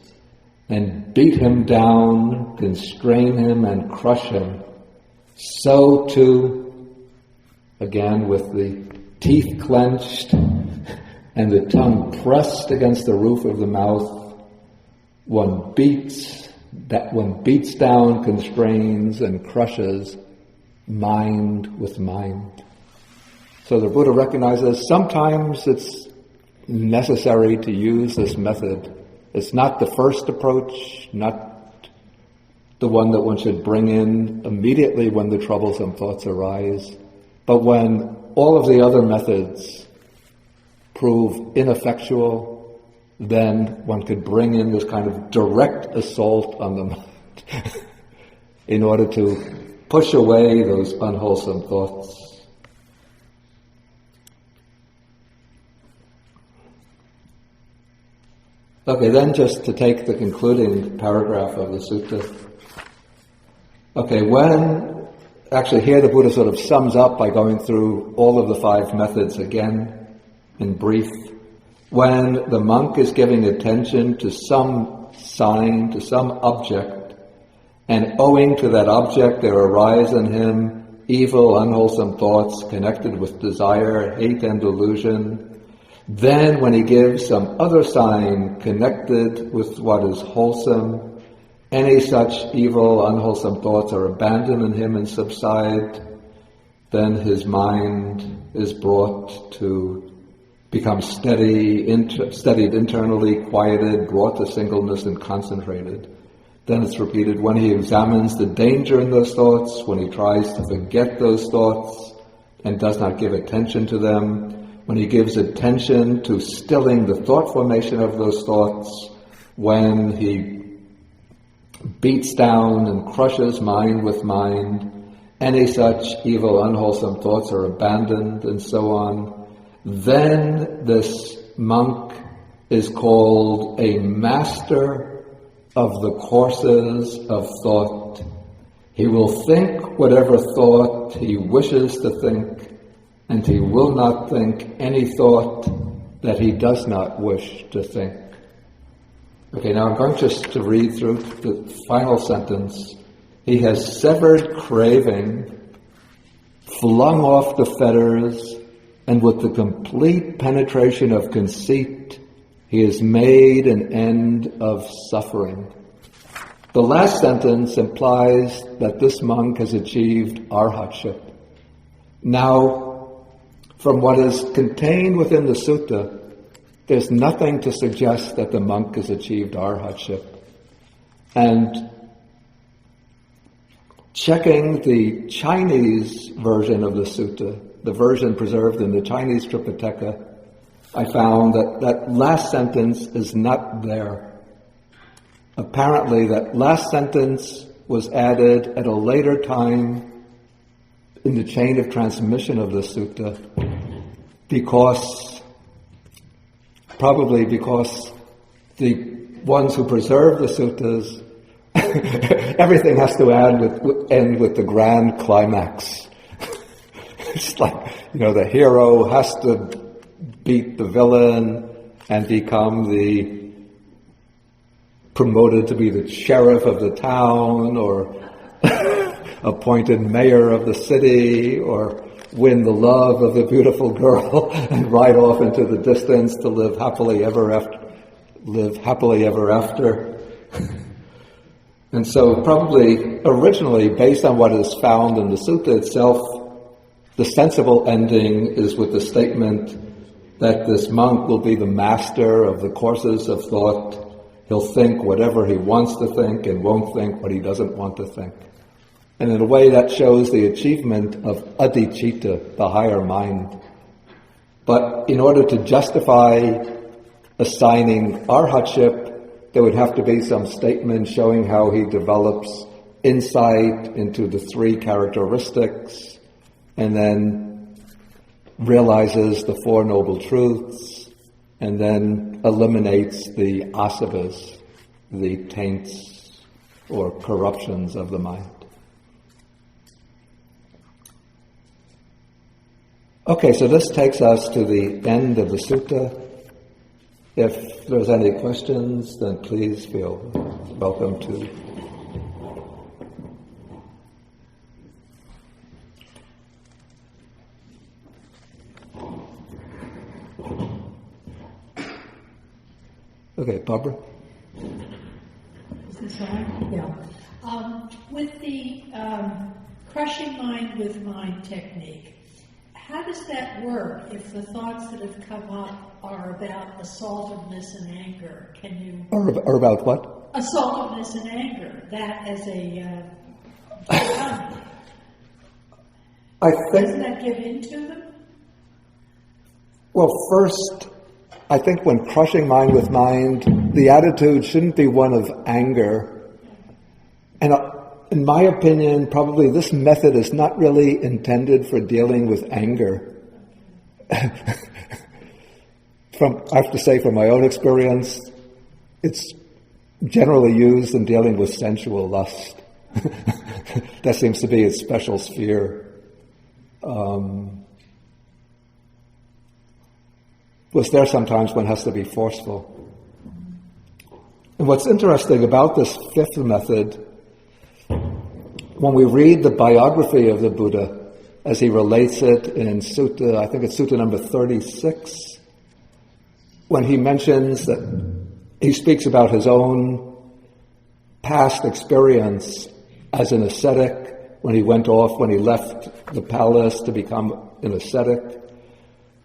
and beat him down, constrain him and crush him, so too, again with the teeth clenched and the tongue pressed against the roof of the mouth, one beats down, constrains and crushes mind with mind. So the Buddha recognizes sometimes it's necessary to use this method. It's not the first approach, not the one that one should bring in immediately when the troublesome thoughts arise, but when all of the other methods prove ineffectual, then one could bring in this kind of direct assault on the mind in order to push away those unwholesome thoughts. Okay, then just to take the concluding paragraph of the sutta. Okay, actually here the Buddha sort of sums up by going through all of the 5 methods again in brief. When the monk is giving attention to some sign, to some object, and owing to that object there arise in him evil, unwholesome thoughts connected with desire, hate, and delusion, then when he gives some other sign connected with what is wholesome, any such evil, unwholesome thoughts are abandoned in him and subside, then his mind is brought to become steadied internally, quieted, brought to singleness and concentrated. Then it's repeated, when he examines the danger in those thoughts, when he tries to forget those thoughts and does not give attention to them, when he gives attention to stilling the thought formation of those thoughts, when he beats down and crushes mind with mind, any such evil, unwholesome thoughts are abandoned, and so on, then this monk is called a master of the courses of thought. He will think whatever thought he wishes to think, and he will not think any thought that he does not wish to think. Okay, now I'm going just to read through the final sentence. He has severed craving, flung off the fetters, and with the complete penetration of conceit, he has made an end of suffering. The last sentence implies that this monk has achieved arhatship. Now, from what is contained within the sutta, there's nothing to suggest that the monk has achieved arhatship. And checking the Chinese version of the sutta, the version preserved in the Chinese Tripitaka, I found that that last sentence is not there. Apparently, that last sentence was added at a later time in the chain of transmission of the sutta probably because the ones who preserve the suttas, everything has to end with the grand climax. It's like, the hero has to beat the villain and become promoted to be the sheriff of the town, or appointed mayor of the city, or win the love of the beautiful girl and ride off into the distance to live happily ever after. And so probably originally, based on what is found in the sutta itself, the sensible ending is with the statement that this monk will be the master of the courses of thought. He'll think whatever he wants to think and won't think what he doesn't want to think. And in a way that shows the achievement of adhicitta, the higher mind. But in order to justify assigning arhatship, there would have to be some statement showing how he develops insight into the three characteristics, and then realizes the Four Noble Truths, and then eliminates the asavas, the taints or corruptions of the mind. Okay, so this takes us to the end of the sutta. If there's any questions, then please feel welcome to. Okay, Barbara? Is this on? Yeah. With the crushing mind with mind technique, how does that work if the thoughts that have come up are about assaultiveness and anger? Can you... Or about what? Assaultiveness and anger, that as a... I think... Doesn't that give into them? Well, first, I think when crushing mind with mind, the attitude shouldn't be one of anger. And in my opinion, probably this method is not really intended for dealing with anger. I have to say, from my own experience, it's generally used in dealing with sensual lust. That seems to be its special sphere. Was there sometimes one has to be forceful. And what's interesting about this fifth method, when we read the biography of the Buddha, as he relates it in Sutta, I think it's Sutta number 36, when he mentions that he speaks about his own past experience as an ascetic, when he left the palace to become an ascetic.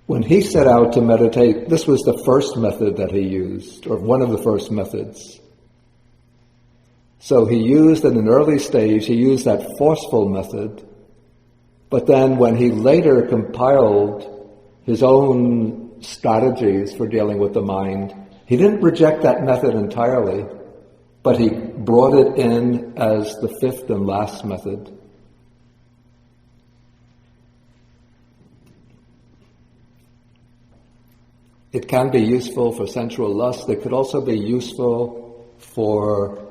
When he set out to meditate, this was the first method that he used, or one of the first methods. So he used, in an early stage, he used that forceful method, but then when he later compiled his own strategies for dealing with the mind, he didn't reject that method entirely, but he brought it in as the fifth and last method. It can be useful for sensual lust. It could also be useful for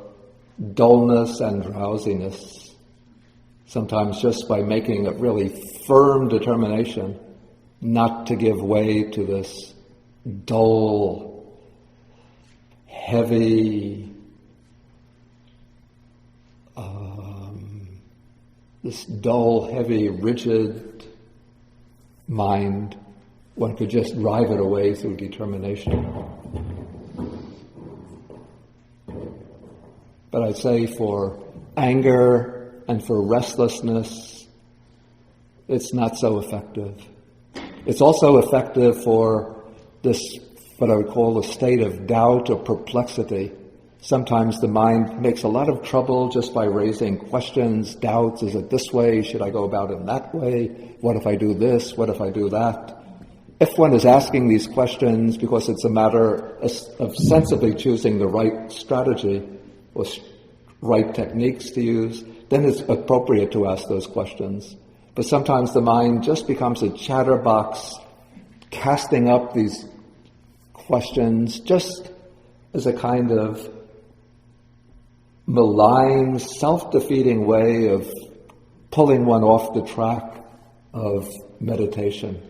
dullness and drowsiness. Sometimes just by making a really firm determination not to give way to this dull, heavy, rigid mind. One could just drive it away through determination. But I'd say for anger and for restlessness, it's not so effective. It's also effective for this, what I would call a state of doubt or perplexity. Sometimes the mind makes a lot of trouble just by raising questions, doubts. Is it this way? Should I go about it that way? What if I do this? What if I do that? If one is asking these questions because it's a matter of sensibly choosing the right strategy or right techniques to use, then it's appropriate to ask those questions. But sometimes the mind just becomes a chatterbox, casting up these questions just as a kind of malign, self-defeating way of pulling one off the track of meditation.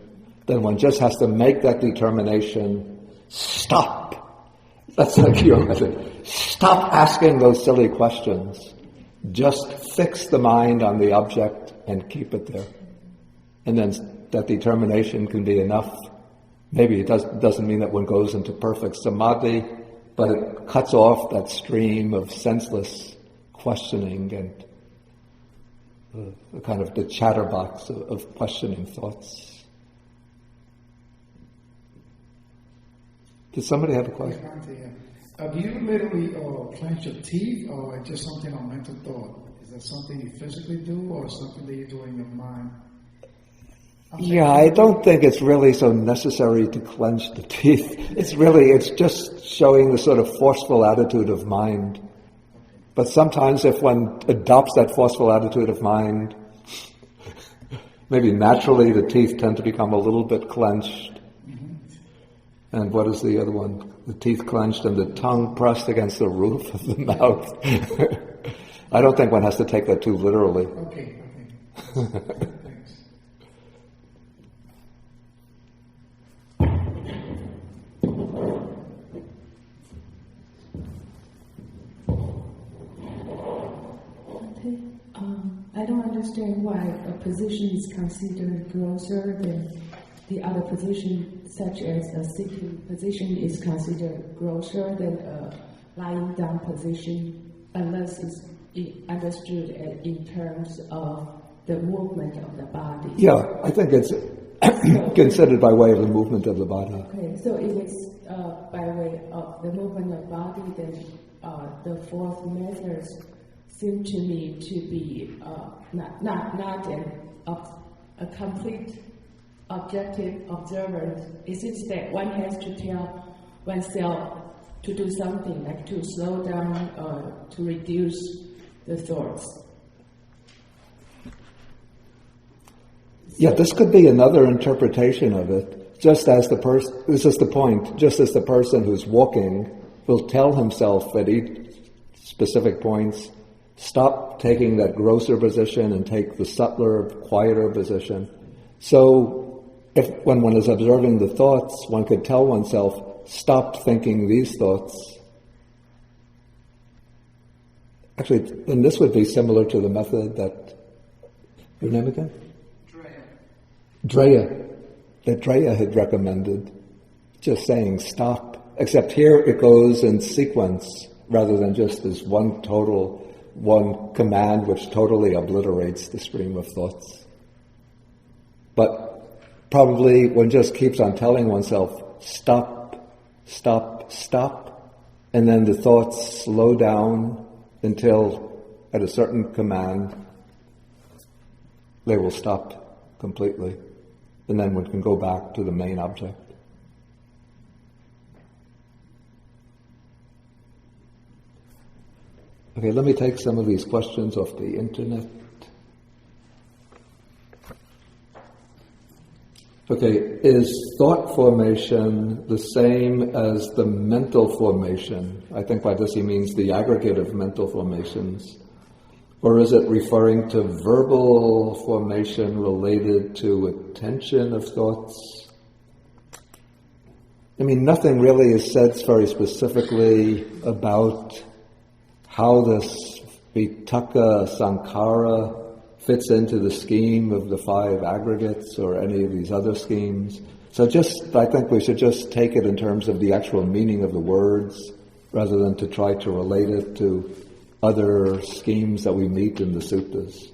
Then one just has to make that determination, stop. That's like your method. Stop asking those silly questions. Just fix the mind on the object and keep it there. And then that determination can be enough. Maybe it doesn't mean that one goes into perfect samadhi, but it cuts off that stream of senseless questioning and the kind of the chatterbox of questioning thoughts. Did somebody have a question? Do you literally clench your teeth, or just something on mental thought? Is that something you physically do, or something that you do in your mind? Yeah, I don't think it's really so necessary to clench the teeth. It's just showing the sort of forceful attitude of mind. But sometimes if one adopts that forceful attitude of mind, maybe naturally the teeth tend to become a little bit clenched. And what is the other one? The teeth clenched and the tongue pressed against the roof of the mouth. I don't think one has to take that too literally. Okay. Thanks. I don't understand why a position is considered grosser than the other position, such as a sitting position is considered grosser than a lying down position, unless it's understood in terms of the movement of the body. Yeah, I think it's considered by way of the movement of the body. Okay, so if it's by way of the movement of the body, then the fourth method seems to me to be not a complete objective observance. Is it that one has to tell oneself to do something, like to slow down or to reduce the thoughts? Yeah, this could be another interpretation of it. Just as this is the point, just as the person who's walking will tell himself at each specific points, stop taking that grosser position and take the subtler, quieter position. So when one is observing the thoughts, one could tell oneself, stop thinking these thoughts. Actually, and this would be similar to the method that, your name again? Drea. That Drea had recommended, just saying stop. Except here it goes in sequence, rather than just as one command which totally obliterates the stream of thoughts. But probably one just keeps on telling oneself, stop, stop, stop, and then the thoughts slow down until at a certain command they will stop completely, and then one can go back to the main object. Okay, let me take some of these questions off the internet. Okay, is thought formation the same as the mental formation? I think by this he means the aggregate of mental formations. Or is it referring to verbal formation related to attention of thoughts? I mean, nothing really is said very specifically about how this Vitakkasaṇṭhāna fits into the scheme of the 5 aggregates or any of these other schemes. So I think we should just take it in terms of the actual meaning of the words rather than to try to relate it to other schemes that we meet in the suttas.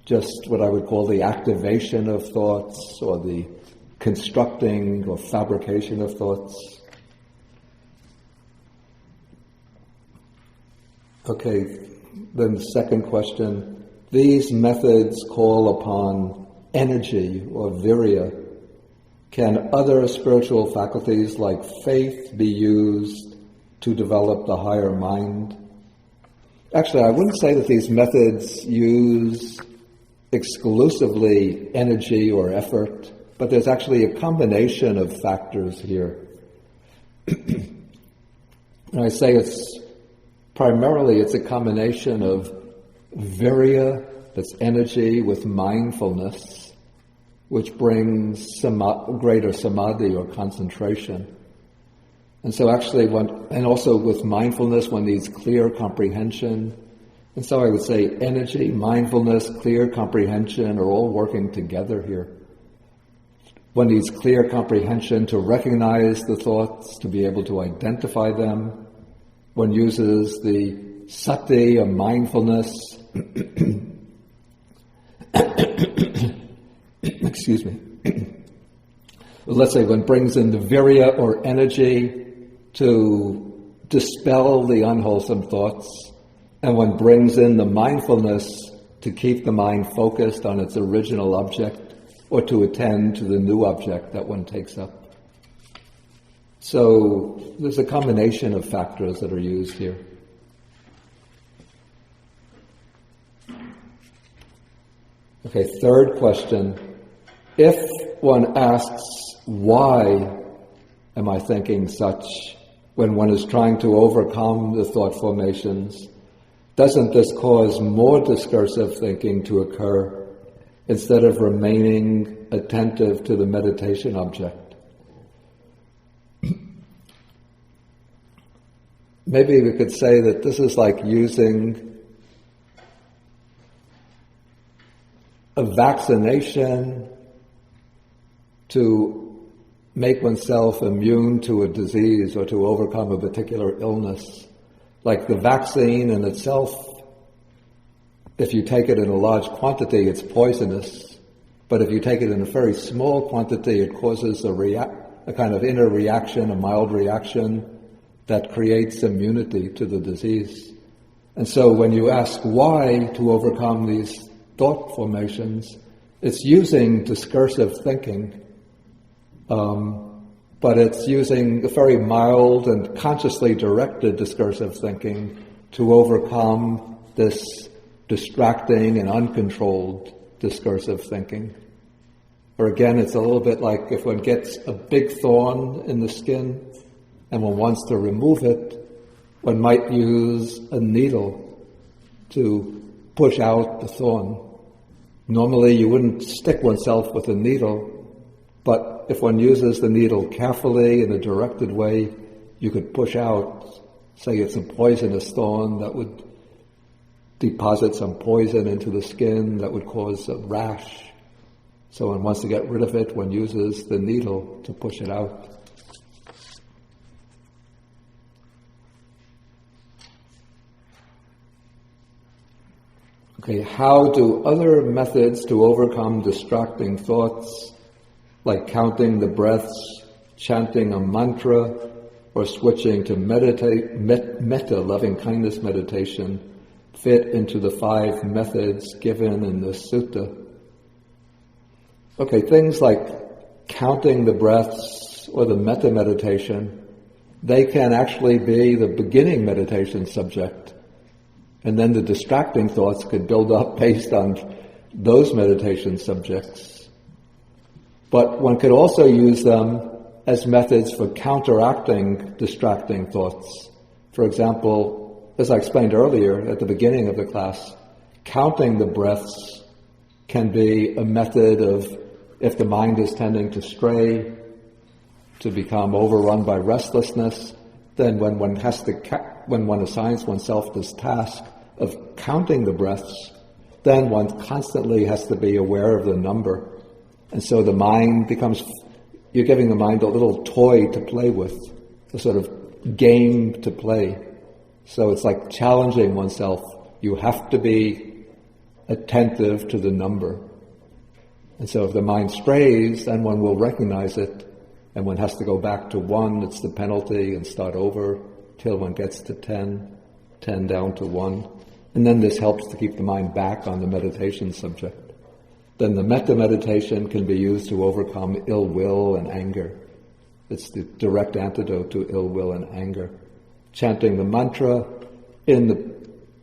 Just what I would call the activation of thoughts or the constructing or fabrication of thoughts. Okay, then the second question. These methods call upon energy or virya. Can other spiritual faculties like faith be used to develop the higher mind? Actually, I wouldn't say that these methods use exclusively energy or effort, but there's actually a combination of factors here. And I say it's a combination of virya, that's energy, with mindfulness, which brings greater samadhi or concentration. And so actually and also with mindfulness, one needs clear comprehension. And so I would say energy, mindfulness, clear comprehension are all working together here. One needs clear comprehension to recognize the thoughts, to be able to identify them. One uses the sati or mindfulness. Excuse me. Let's say one brings in the virya or energy to dispel the unwholesome thoughts, and one brings in the mindfulness to keep the mind focused on its original object or to attend to the new object that one takes up. So there's a combination of factors that are used here. Okay, third question. If one asks, why am I thinking such, when one is trying to overcome the thought formations, doesn't this cause more discursive thinking to occur instead of remaining attentive to the meditation object? Maybe we could say that this is like using a vaccination to make oneself immune to a disease or to overcome a particular illness. Like the vaccine in itself, if you take it in a large quantity, it's poisonous. But if you take it in a very small quantity, it causes a kind of inner reaction, a mild reaction that creates immunity to the disease. And so when you ask why to overcome these thought formations, it's using discursive thinking, but it's using a very mild and consciously directed discursive thinking to overcome this distracting and uncontrolled discursive thinking. Or again, it's a little bit like if one gets a big thorn in the skin and one wants to remove it, one might use a needle to push out the thorn. Normally you wouldn't stick oneself with a needle, but if one uses the needle carefully in a directed way, you could push out, say it's a poisonous thorn that would deposit some poison into the skin that would cause a rash. So one wants to get rid of it, one uses the needle to push it out. Okay, how do other methods to overcome distracting thoughts, like counting the breaths, chanting a mantra, or switching to metta, loving kindness meditation, fit into the 5 methods given in the sutta. Okay, things like counting the breaths or the metta meditation, they can actually be the beginning meditation subject. And then the distracting thoughts could build up based on those meditation subjects. But one could also use them as methods for counteracting distracting thoughts. For example, as I explained earlier at the beginning of the class, counting the breaths can be a method of, if the mind is tending to stray, to become overrun by restlessness, then when one assigns oneself this task of counting the breaths, then one constantly has to be aware of the number. And so the mind becomes, you're giving the mind a little toy to play with, a sort of game to play. So it's like challenging oneself. You have to be attentive to the number. And so if the mind strays, then one will recognize it, and one has to go back to 1, it's the penalty, and start over till one gets to 10 down to 1. And then this helps to keep the mind back on the meditation subject. Then the metta meditation can be used to overcome ill will and anger. It's the direct antidote to ill will and anger. Chanting the mantra, in the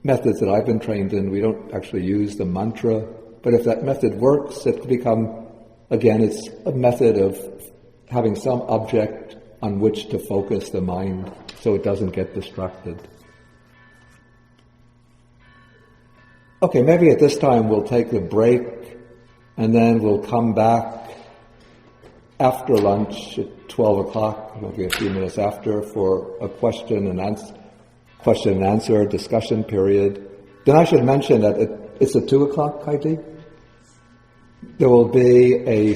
methods that I've been trained in, we don't actually use the mantra, but if that method works, it can become, again, it's a method of having some object on which to focus the mind so it doesn't get distracted. Okay, maybe at this time we'll take a break and then we'll come back after lunch at 12 o'clock, maybe a few minutes after, for a question and answer discussion period. Then I should mention that it's at 2 o'clock, Heidi. There will be a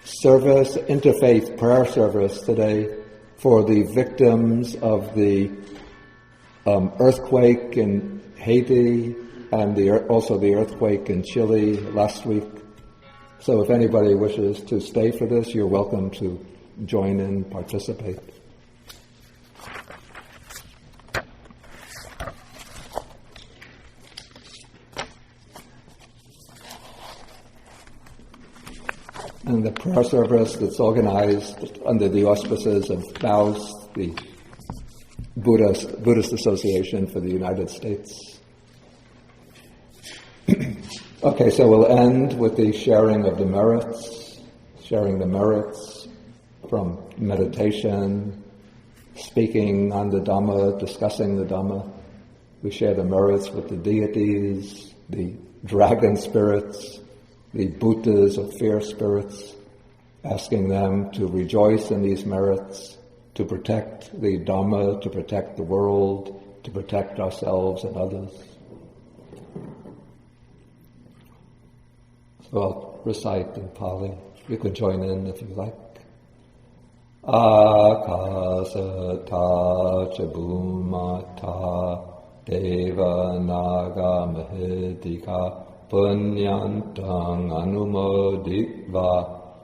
service, interfaith prayer service today for the victims of the earthquake in Haiti and also the earthquake in Chile last week. So if anybody wishes to stay for this, you're welcome to join in, participate. And the prayer service that's organized under the auspices of BAUS, the Buddhist Association for the United States. Okay, so we'll end with the sharing of the merits, from meditation, speaking on the Dhamma, discussing the Dhamma. We share the merits with the deities, the dragon spirits, the bhutas or fear spirits, asking them to rejoice in these merits, to protect the Dhamma, to protect the world, to protect ourselves and others. So I'll recite in Pali. You can join in if you like. Akasata cha bhumata deva naga mahedika punyantang anumoditva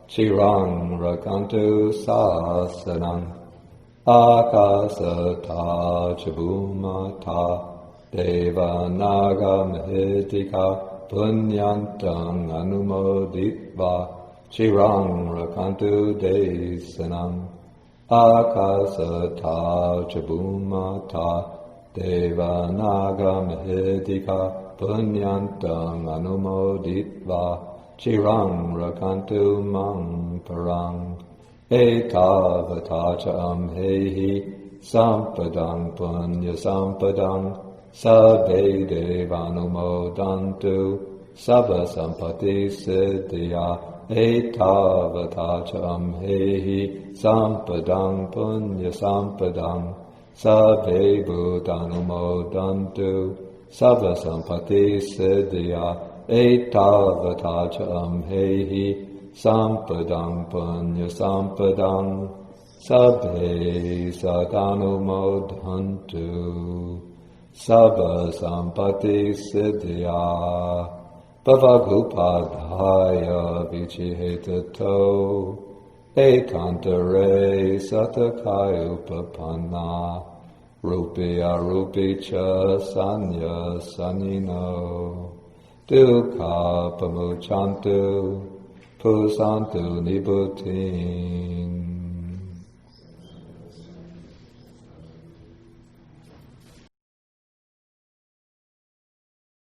chirang rakantu sasanang. Akasata cha bhumata deva naga mahedika punyantang anumoditva chirang rakantu desanam. Akasata cha bhumata deva naga mahedika punyantang anumoditva chirang rakantu mang parang. Etavata cha amhehi sampadang punya sampadang sabbe devanumodantu sabba sampati siddhya etavata cha amhehi sampadang punya sampadang sabbe bhutanumodantu sabba sampati siddhya etavata cha amhehi sampadang punya sampadang sabbe sadanumodantu sabba sampati siddhya bhavagupadhaya vichihetato ekantare satakaya upapanna rupi arupi cha sanya sanyino, dukkha pamuchantu, pusantu nibbuttin.